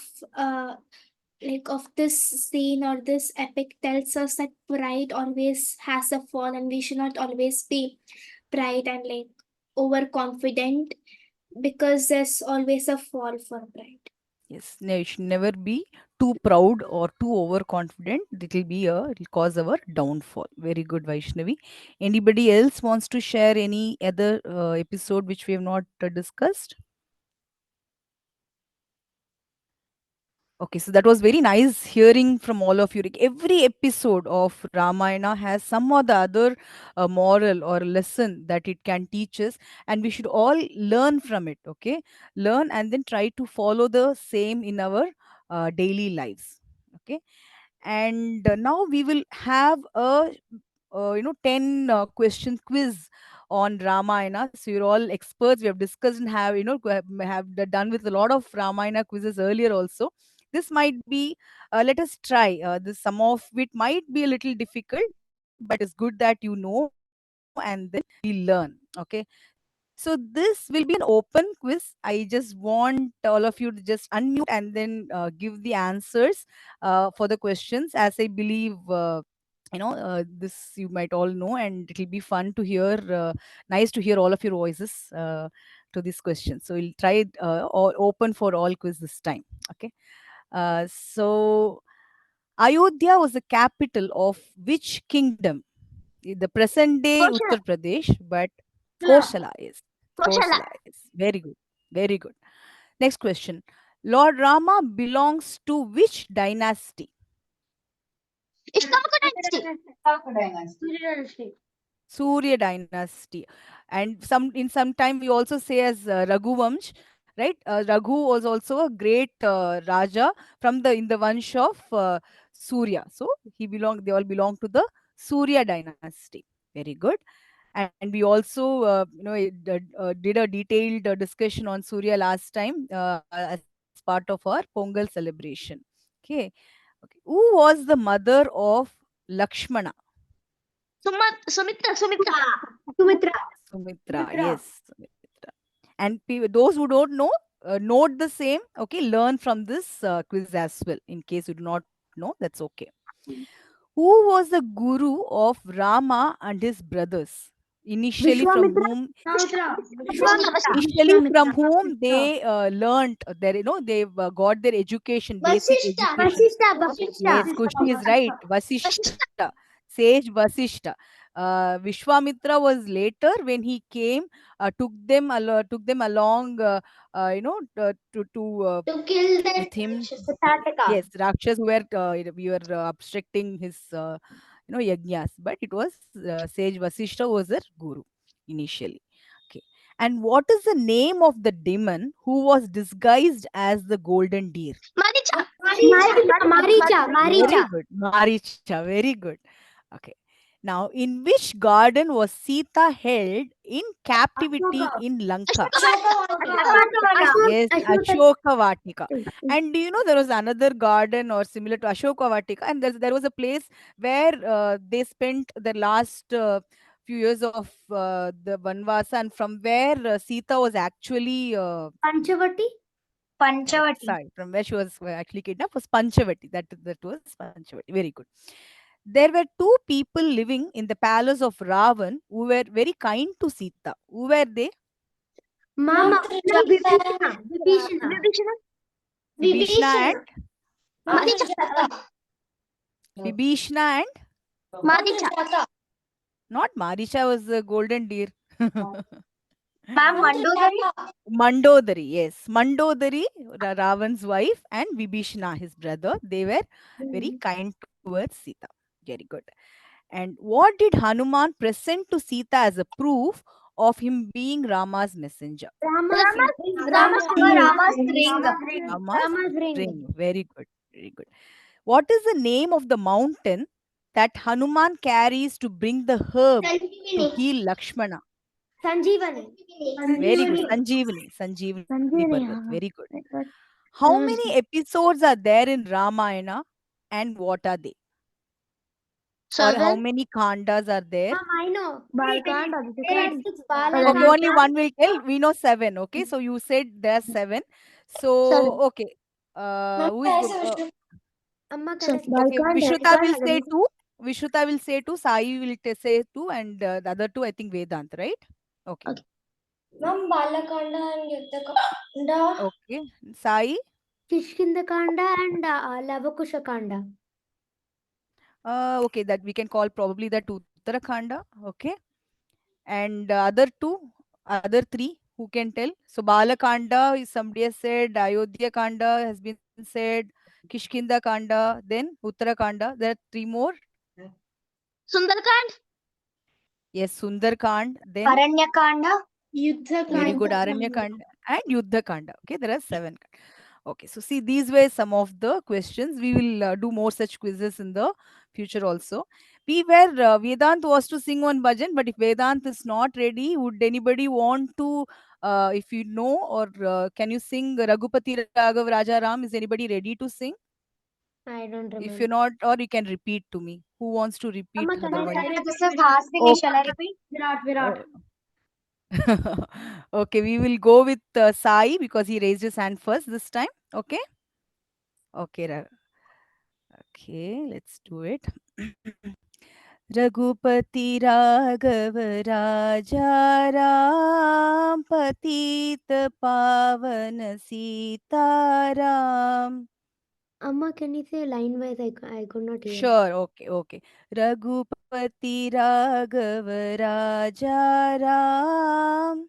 of this scene or this epic tells us that pride always has a fall, and we should not always be pride and like overconfident, because there's always a fall for pride. Yes, no, you should never be too proud or too overconfident. It'll cause our downfall. Very good, Vaishnavi. Anybody else wants to share any other episode which we have not discussed? Okay, so that was very nice hearing from all of you. Like, every episode of Ramayana has some or the other moral or lesson that it can teach us, and we should all learn from it. Okay, learn and then try to follow the same in our daily lives. Okay, and now we will have a 10 question quiz on Ramayana. So you're all experts. We have discussed and have done with a lot of Ramayana quizzes earlier also. This might be, let us try. This Some of it might be a little difficult, but it is good that you know and then we learn. Okay. So this will be an open quiz. I just want all of you to just unmute and then give the answers for the questions, as I believe this you might all know, and it'll be fun to hear, nice to hear all of your voices to this question. So we'll try it open for all quiz this time. Okay. So Ayodhya was the capital of which kingdom? The present day Koshala. Uttar Pradesh, but Koshala is. Koshala. Koshala is. Very good. Very good. Next question. Lord Rama belongs to which dynasty? Ishkamaka dynasty. Surya dynasty. And in some time we also say as Raghu Vamsh, right? Raghu was also a great Raja from in the Vansh of Surya. So they all belong to the Surya dynasty. Very good. And we also did a detailed discussion on Surya last time as part of our Pongal celebration. Okay. Okay. Who was the mother of Lakshmana? Sumitra. Sumitra. Sumitra, yes. Sumitra. And those who don't know, note the same. Okay, learn from this quiz as well. In case you do not know, that's okay. Who was the guru of Rama and his brothers? Initially, from Vishwamitra. whom Vishwamitra. initially from Vishwamitra. whom they learnt their, they got their education, basic Vasishta. education. Yes, Vasishtha. Kushi is right. Vasishta, sage Vasishta. Vishwamitra was later when he came, took them along, To kill that with him. Rakshasa. Yes, Rakshas were, we were obstructing his, yajnas, but it was sage Vasishta was their guru initially. Okay. And what is the name of the demon who was disguised as the golden deer? Maricha. Maricha. Very good. Maricha. Very good. Okay. Now, in which garden was Sita held in captivity in Lanka? Yes, Ashoka Vatika. And do you know there was another garden or similar to Ashoka Vatika, and there was a place where they spent the last few years of the Vanvasa, and from where Sita was actually Panchavati. sorry, from where she was actually kidnapped was Panchavati. That was Panchavati. Very good. There were two people living in the palace of Ravan who were very kind to Sita. Who were they? Mama. Vibhishana. Vibhishana. Vibhishna and Maricha. Vibhishna and Maricha. not Marisha was the golden deer. Ma'am, Mandodari? Mandodari, yes. Mandodari, Ravan's wife, and Vibhishna, his brother, they were very kind towards Sita. Very good. And what did Hanuman present to Sita as a proof of him being Rama's messenger? Rama's ring. Rama's ring. Very good. Very good. What is the name of the mountain that Hanuman carries to bring the herb to heal Lakshmana? Sanjeevani. Very good. Sanjeevani Parvat. Very good. Good. How many episodes are there in Ramayana and what are they? Or how 7. many khandas are there? I know. Balkanda. It's Okay, Balakanda. only one will tell. We know 7. Okay, so you said there are 7. So, okay. Who is Amma correct. okay? Vishruta will say 2. Vishruta will say 2. Sai will say 2. And the other 2, I think Vedant, right? Okay. Okay. Ma'am, Balakanda and Yuddhakanda. Okay. Sai? Kishkindakanda and Lavakushakanda. Okay, that we can call probably that Uttarakhanda. Okay. And other 3, who can tell? So Balakanda is somebody has said, Ayodhya Kanda has been said, Kishkinda Kanda, then Uttarakhanda. There are 3 more. Sundarkand. Yes, Sundarkand, then Aranyakanda? very good, Aranyakanda and Yuddhakanda. Okay, there are 7. Okay, so see, these were some of the questions. We will do more such quizzes in the future also. Vedant was to sing one bhajan, but if Vedant is not ready, would anybody want to, if you know, or can you sing Raghupati Raghav Raja Ram? Is anybody ready to sing? I don't remember. If you're not, or you can repeat to me. Who wants to repeat? Amma, can I Otherwise, This is Hasini. Shall I repeat? Virat. Okay, we will go with Sai because he raised his hand first this time. Okay. Okay, okay, let's do it. Raghupati Raghav Raja Ram Patit Pavan Sitaram. Amma, can you say line wise? I could not hear. Sure, okay. Raghupati Raghav Raja Ram.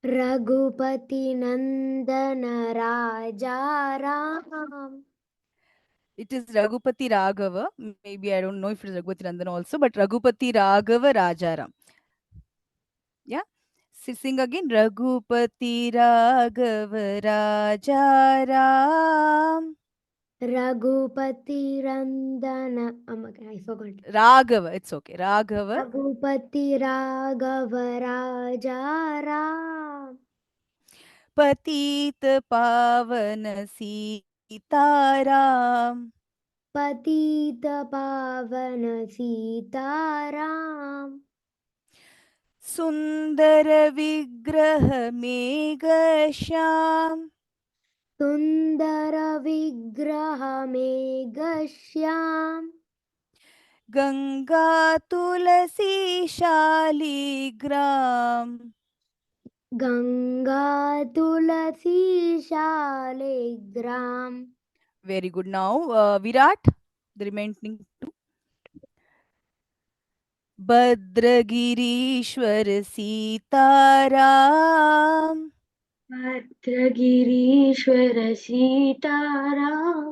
Raghupati Nandana Raja Ram. It is Raghupati Raghava. Maybe I don't know if it is Raghupati Nandana also, but Raghupati Raghava Rajaram. Yeah. Sing again. Raghupati Raghava Rajaram. Raghupati Randana. I forgot. Raghava. It's okay. Raghava. Raghupati Raghava Raja Ram. Patit Pavan Sitaram. Patita Pavana Sitaram. सुन्दर विग्रह मेघश्याम सुन्दर विग्रह मेघश्याम गंगा तुलसी शालिग्राम. गंगा तुलसी Shaligram. Very good. Now, Virat, the remaining two. भद्रगिरीश्वर Sitaram भद्रगिरीश्वर Sitaram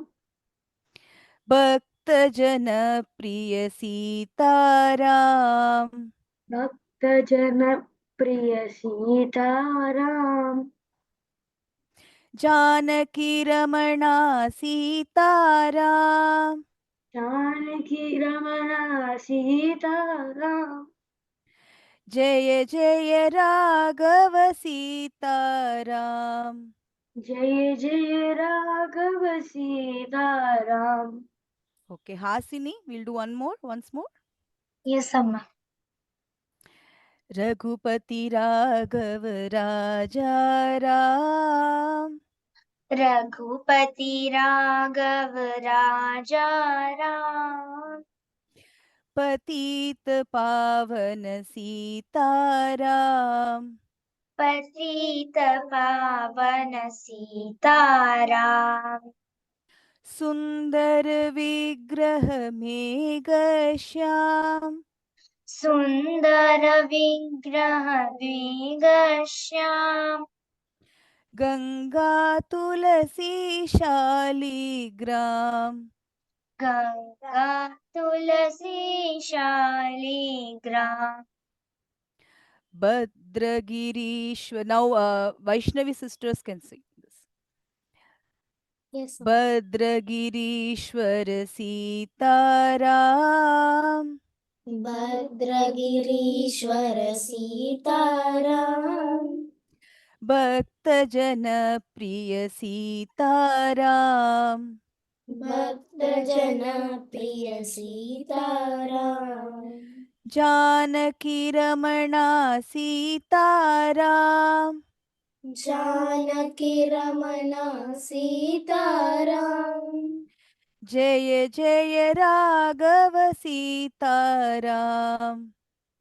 भक्तजन प्रिय सीताराम भक्तजन प्रिय सीताराम जानकी रमणा सीताराम जानकी रमणा सीताराम जय जय राघव सीताराम. जय जय Raghav Sitaram. Okay, Hasini, we'll do once more. Yes, Amma. Raghupati Raghav राजा राम रघुपति राघव राजा राम पतित पावन सीताराम पतित पावन सीताराम सुंदर विग्रह मेघश्याम सुंदर विग्रह मेघश्याम गंगा तुलसी शालिग्राम गंगा तुलसी Shaligram भद्रगिरीश्वर. Now, Vaishnavi sisters can sing this. Yes, ma'am. भद्रगिरीश्वर Sitaram भद्रगिरीश्वर Sitaram भक्तजन प्रिय सीताराम भक्तजन प्रिय सीताराम जानकी रमणा सीताराम जानकी रमणा सीताराम जय जय राघव सीताराम.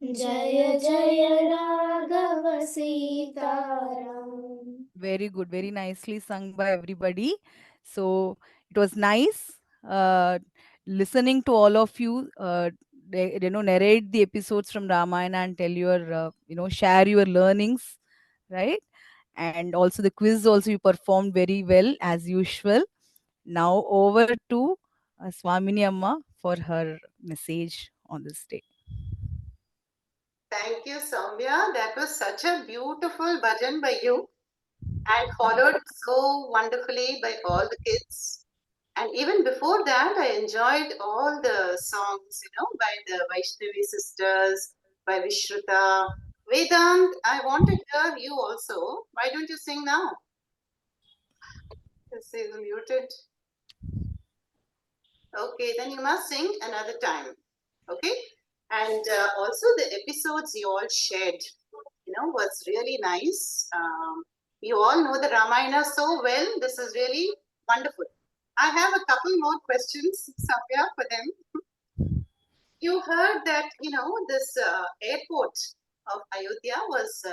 जय जय Raghav Sitaram. Very good, very nicely sung by everybody. So it was nice listening to all of you narrate the episodes from Ramayana and tell your share your learnings, right? And also the quiz also you performed very well as usual. Now over to Swamini Amma for her message on this day. Thank you, Soumya. That was such a beautiful bhajan by you and followed so wonderfully by all the kids. And even before that, I enjoyed all the songs, by the Vaishnavi sisters, by Vishruta. Vedant, I want to hear you also. Why don't you sing now? This is muted. Okay, then you must sing another time. Okay? And also the episodes you all shared, was really nice. You all know the Ramayana so well. This is really wonderful. I have a couple more questions, Samya, for them. You heard that, this airport of Ayodhya was,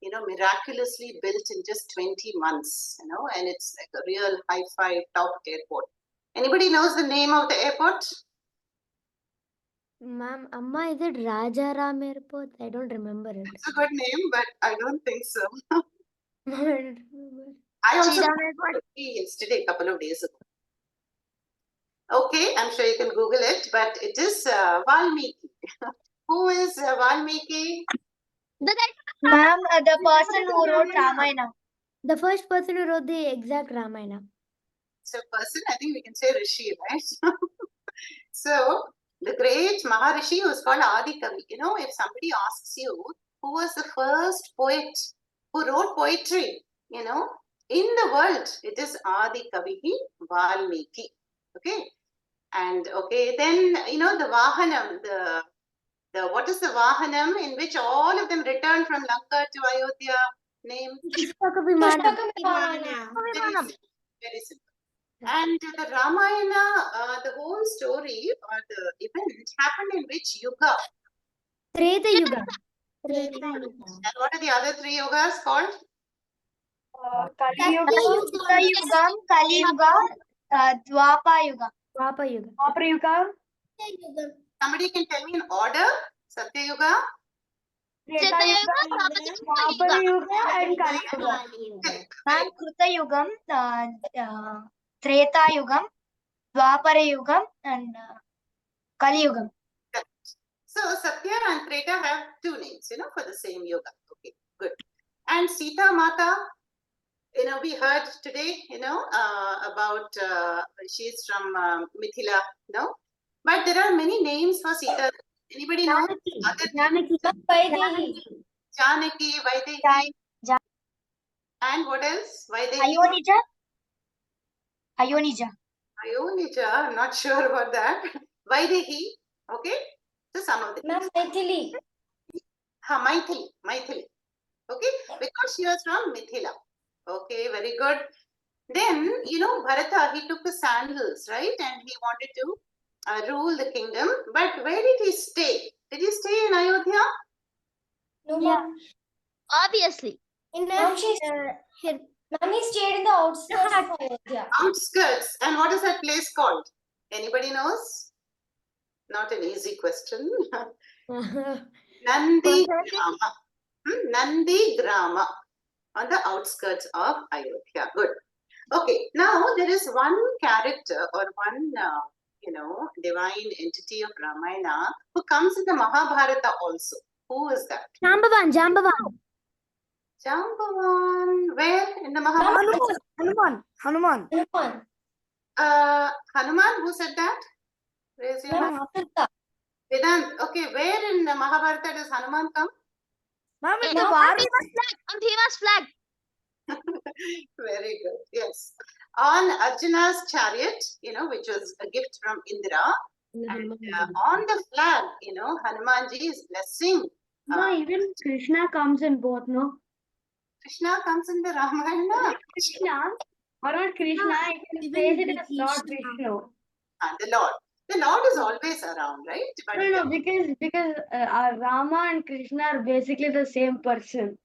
miraculously built in just 20 months, and it's like a real hi-fi top airport. Anybody knows the name of the airport? Ma'am, Amma, is it Rajaram Airport? I don't remember it. It's a good name, but I don't think so. I don't remember. I also Sriram Googled it yesterday, a couple of days ago. Okay, I'm sure you can Google it, but it is Valmiki. Who is Valmiki? Ma'am, the person who wrote Ramayana. The first person who wrote the exact Ramayana. So, person, I think we can say Rishi, right? So, the great Maharishi was called Adi Kavi. If somebody asks you who was the first poet who wrote poetry, in the world, it is Adi Kavihi Valmiki. Okay. And okay, then, the Vahanam, the what is the Vahanam in which all of them returned from Lanka to Ayodhya? Name? Pushpaka Very Vimana. simple. Very simple. And the Ramayana, the whole story or the event happened in which yuga? Treta Yuga. And what are the other three yugas called? Kali Yugam, Kali Yuga, Dwapa Yuga. Papa Yuga. Opera Yuga, Somebody can tell me in order. Satya Yuga, Treta Yuga, Opera Yuga, and Kali Yuga. Ma'am, Kruta Yugam, Treta Yugam, Dwapara Yugam, and Kali Yugam. so Satya and Treta have two names, for the same yuga. Okay, good. And Sita Mata, we heard today, about she's from Mithila, but there are many names for Sita. Anybody know? Janaki. Janaki, Vaidehi, and what else? Vaidehi, Ayonija. Ayonija, I'm not sure about that. Vaidehi, okay? So some of the Ma'am, Maithili. Maithili. Okay, because she was from Mithila. Okay, very good. Then, Bharata, he took the sandals, right? And he wanted to rule the kingdom. But where did he stay? Did he stay in Ayodhya? No, ma'am. Obviously. Ma'am, he stayed in the outskirts of Ayodhya. Outskirts. And what is that place called? Anybody knows? Not an easy question. Nandi Grama. Nandi Grama. On the outskirts of Ayodhya. Good. Okay, now there is one character or one, divine entity of Ramayana who comes in the Mahabharata also. Who is that? Jambavan. Jambavan. Where in the Mahabharata? Hanuman. Hanuman, who said that? Raise your hand. Vedant. Okay, where in the Mahabharata does Hanuman come? On Bhima's flag. Very good. Yes. On Arjuna's chariot, which was a gift from Indra. And on the flag, Hanumanji is blessing. No, even Krishna comes in both, no? Krishna comes in the Ramayana. Krishna, or not Krishna, I can praise it as Lord Vishnu. The Lord. The Lord is always around, right? But No, because Rama and Krishna are basically the same person.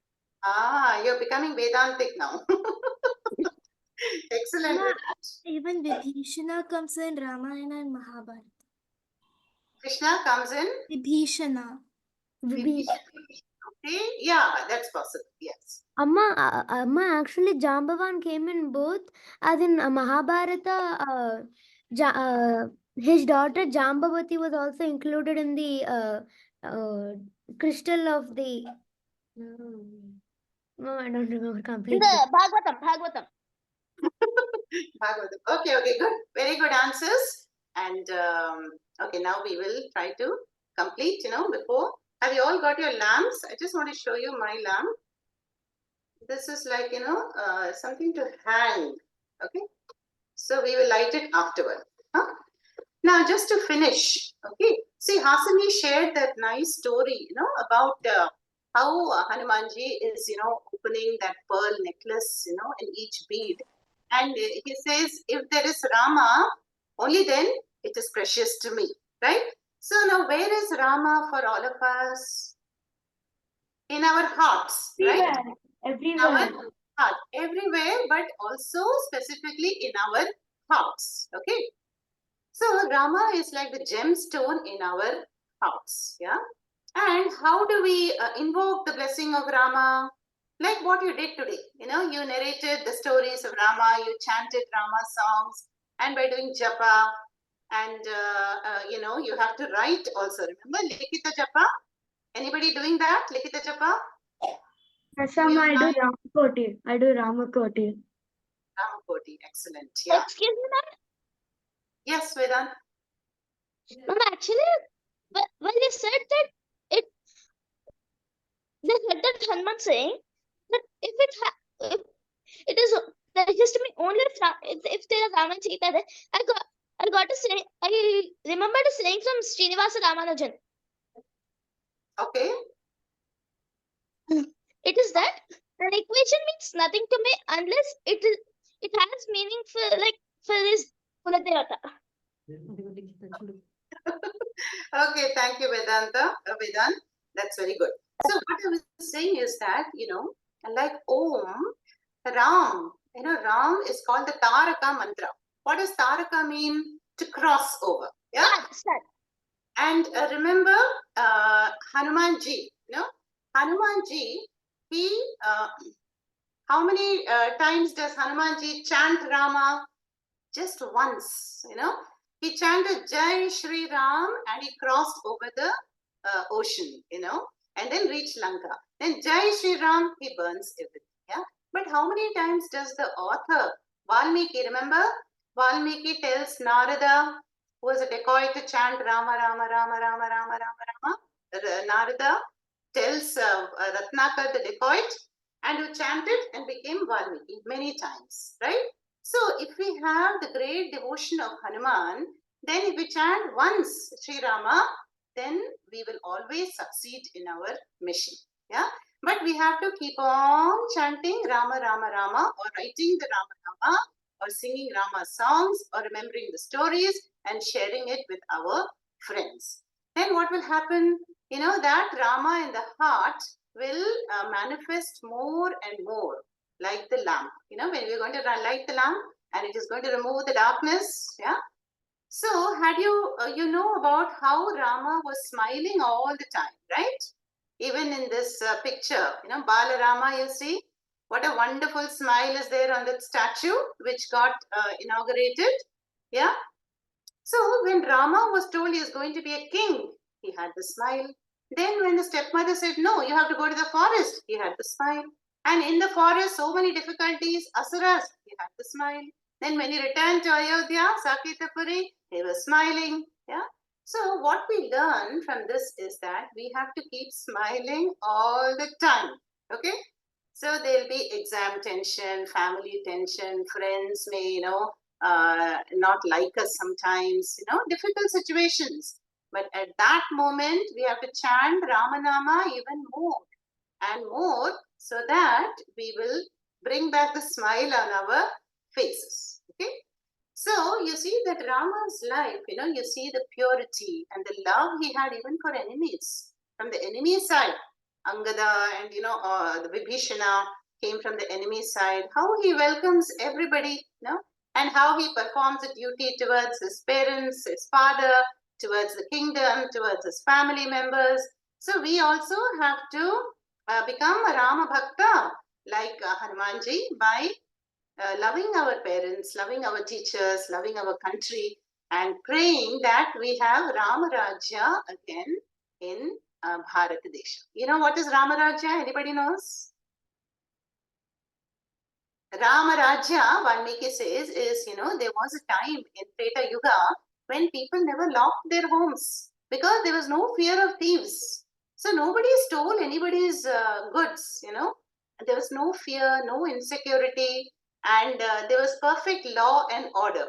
You're becoming Vedantic now. Excellent. Even Vibhishana comes in Ramayana and Mahabharata. Krishna comes in. Vibhishana. Okay, yeah, that's possible. Yes. Amma, actually, Jambavan came in both. As in Mahabharata, his daughter Jambavati was also included in the crystal of the. No, I don't remember In completely. the Bhagavatam. Bhagavatam. Okay, good. Very good answers. And okay, now we will try to complete, before. Have you all got your lamps? I just want to show you my lamp. This is like, something to hang. Okay. So we will light it afterward. Huh? Now, just to finish, okay. See, Hasani shared that nice story, about how Hanumanji is, opening that pearl necklace, in each bead. And he says, if there is Rama, only then it is precious to me, right? So now, where is Rama for all of us? In our hearts, right? Everywhere. Our heart, everywhere, but also specifically in our hearts. Okay. So Rama is like the gemstone in our hearts. Yeah. And how do we invoke the blessing of Rama? Like what you did today. You narrated the stories of Rama, you chanted Rama songs, and by doing japa, and you have to write also. Remember Likita japa? Anybody doing that? Likita japa? Some I do Ramakoti. Ramakoti. Ramakoti, excellent. Yeah. Excuse me, ma'am. Yes, Vedant. Ma'am, actually, when they said that Hanuman saying that if it is registered to me only if there is Rama and Sita there, I got to say, I remember the saying from Srinivasa Ramanujan. Okay. It is that an equation means nothing to me unless it has meaning for this Kuladevata. Okay, thank you, Vedant. That's very good. So what I was saying is that, like Om, Ram, Ram is called the Taraka mantra. What does Taraka mean? To cross over. Yeah. Start. And remember Hanumanji, Hanumanji, he, how many times does Hanumanji chant Rama? Just once, he chanted Jai Shri Ram and he crossed over the ocean, and then reached Lanka. Then Jai Shri Ram, he burns everything, yeah. But how many times does the author, Valmiki, remember? Valmiki tells Narada, who was a decoy, to chant Rama, Rama, Rama, Rama, Rama, Rama, Rama. Narada tells Ratnakar, the decoy, and who chanted and became Valmiki many times, right? So if we have the great devotion of Hanuman, then if we chant once Sri Rama, then we will always succeed in our mission. Yeah. But we have to keep on chanting Rama, Rama, Rama, or writing the Rama, Rama, or singing Rama songs, or remembering the stories and sharing it with our friends. Then what will happen? That Rama in the heart will manifest more and more, like the lamp. When we're going to light the lamp and it is going to remove the darkness. Yeah. So had you know about how Rama was smiling all the time, right? Even in this picture, Balarama, you see what a wonderful smile is there on that statue which got inaugurated. Yeah. So when Rama was told he is going to be a king, he had the smile. Then when the stepmother said, no, you have to go to the forest, he had the smile. And in the forest, so many difficulties, asuras, he had the smile. Then when he returned to Ayodhya, Saketapuri, he was smiling. Yeah. So what we learn from this is that we have to keep smiling all the time. Okay. So there'll be exam tension, family tension, friends may, not like us sometimes, difficult situations. But at that moment, we have to chant Ramanama even more and more so that we will bring back the smile on our faces. Okay. So you see that Rama's life, you see the purity and the love he had even for enemies. From the enemy side, Angada and, the Vibhishana came from the enemy side. How he welcomes everybody, and how he performs a duty towards his parents, his father, towards the kingdom, towards his family members. So we also have to become a Rama Bhakta like Hanumanji by loving our parents, loving our teachers, loving our country, and praying that we have Rama Rajya again in Bharat Desha. You know what is Rama Rajya? Anybody knows? Rama Rajya, Valmiki says, is, there was a time in Treta Yuga when people never locked their homes because there was no fear of thieves. So nobody stole anybody's goods, There was no fear, no insecurity, and there was perfect law and order.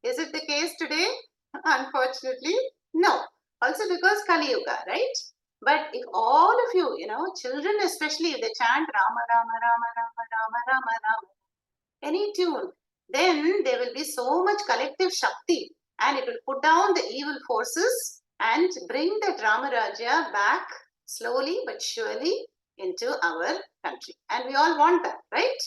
Is it the case today? Unfortunately, no. Also because Kali Yuga, right? But if all of you, children especially, if they chant Rama, Rama, Rama, Rama, Rama, Rama, Rama, any tune, then there will be so much collective Shakti and it will put down the evil forces and bring the Rama Rajya back slowly but surely into our country. And we all want that, right?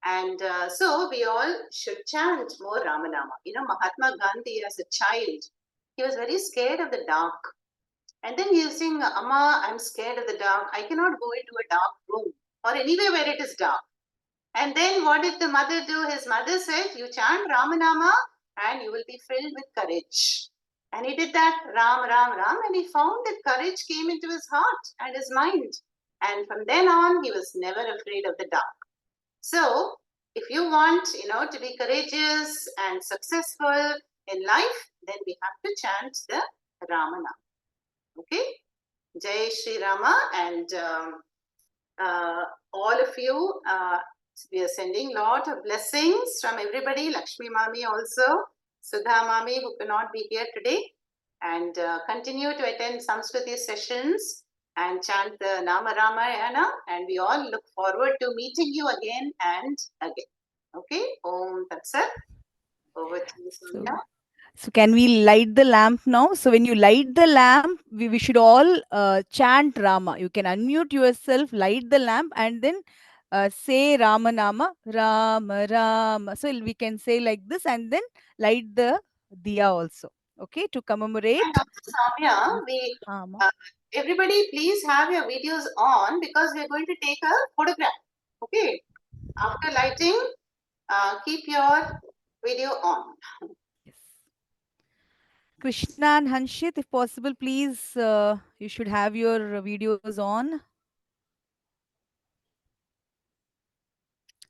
And so we all should chant more Ramanama. Mahatma Gandhi as a child, he was very scared of the dark. And then he'll sing, Amma, I'm scared of the dark. I cannot go into a dark room or anywhere where it is dark. And then what did the mother do? His mother said, you chant Ramanama and you will be filled with courage. And he did that, Ram, Ram, Ram, and he found that courage came into his heart and his mind. And from then on, he was never afraid of the dark. So if you want, to be courageous and successful in life, then we have to chant the Ramanama. Okay? Jai Shri Rama, and all of you, we are sending lot of blessings from everybody. Lakshmi Mami also, Sudha Mami, who cannot be here today, and continue to attend Samskriti sessions and chant the Nama Ramayana. And we all look forward to meeting you again and again. Okay? Om Tat Sat. Over to you, Sonia. So can we light the lamp now? So when you light the lamp, we should all chant Rama. You can unmute yourself, light the lamp, and then say Rama Nama, Rama Rama. So we can say like this, and then light the diya also. Okay, to commemorate. And also, Soumya, everybody please have your videos on because we're going to take a photograph. Okay. After lighting, keep your video on. Yes. Krishna and Hanshit, if possible, please, you should have your videos on.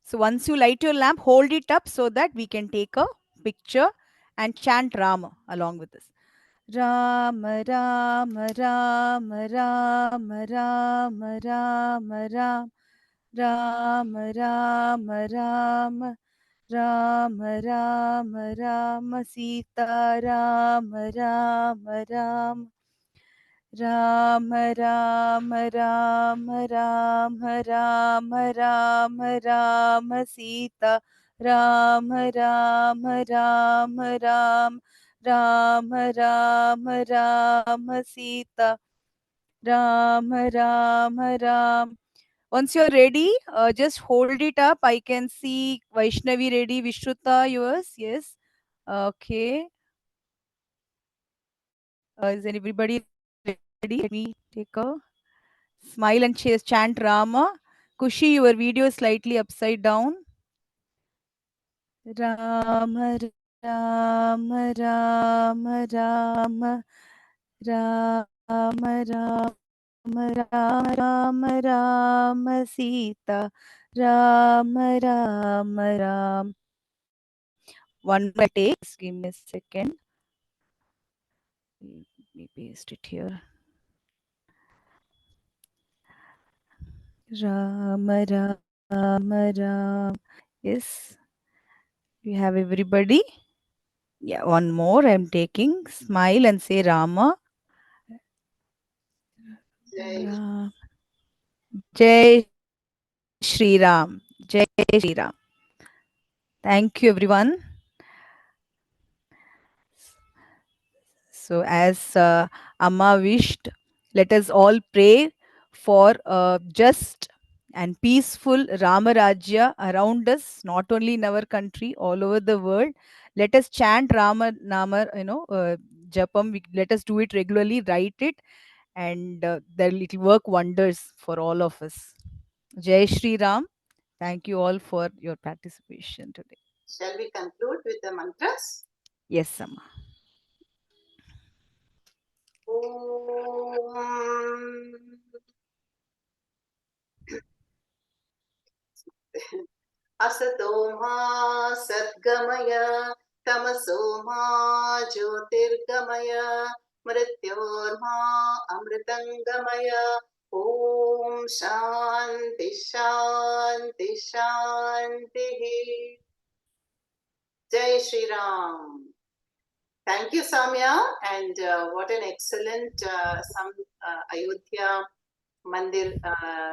So once you light your lamp, hold it up so that we can take a picture and chant Rama along with this. Rama, Rama, Rama, Rama, Rama, Rama, Rama, Rama, Rama, Rama, Rama, Rama, Rama, Sita, Rama, Rama, Rama. Rama, Rama, Rama, Rama, Rama, Rama, Rama, Sita, Rama, Rama, Rama, Rama, Rama, Rama, Rama, Sita, Rama, Rama, Rama. Once you're ready, just hold it up. I can see Vaishnavi ready. Vishruta, yours? Yes. Okay. Is anybody ready? Let me take a smile and chant Rama. Kushi, your video is slightly upside down. Rama, Rama, Rama, Rama, Rama, Rama, Rama, Rama, Rama, Sita, Rama, Rama, Ram. One more take. Give me a second. Let me paste it here. Rama, Rama, Ram. Yes. We have everybody. Yeah, one more. I'm taking. Smile and say Rama. Ram. Jai Shri Ram. Jai Shri Ram. Thank you, everyone. So, as Amma wished, let us all pray for just and peaceful Rama Rajya around us, not only in our country, all over the world. Let us chant Rama Nama, Japam. Let us do it regularly, write it, and that it will work wonders for all of us. Jai Shri Ram. Thank you all for your participation today. Shall we conclude with the mantras? Yes, Amma. Om. Asato ma Sadgamaya Tamaso ma Jyotirgamaya Mrityorma Amritangamaya. Om Shanti Shanti Shanti. Jai Shri Ram. Thank you, Samya, and what an excellent Ayodhya Mandir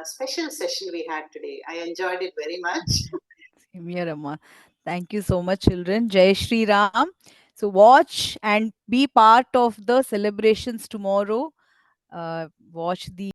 special session we had today. I enjoyed it very much. Same here, Amma. Thank you so much, children. Jai Shri Ram. So watch and be part of the celebrations tomorrow. Watch the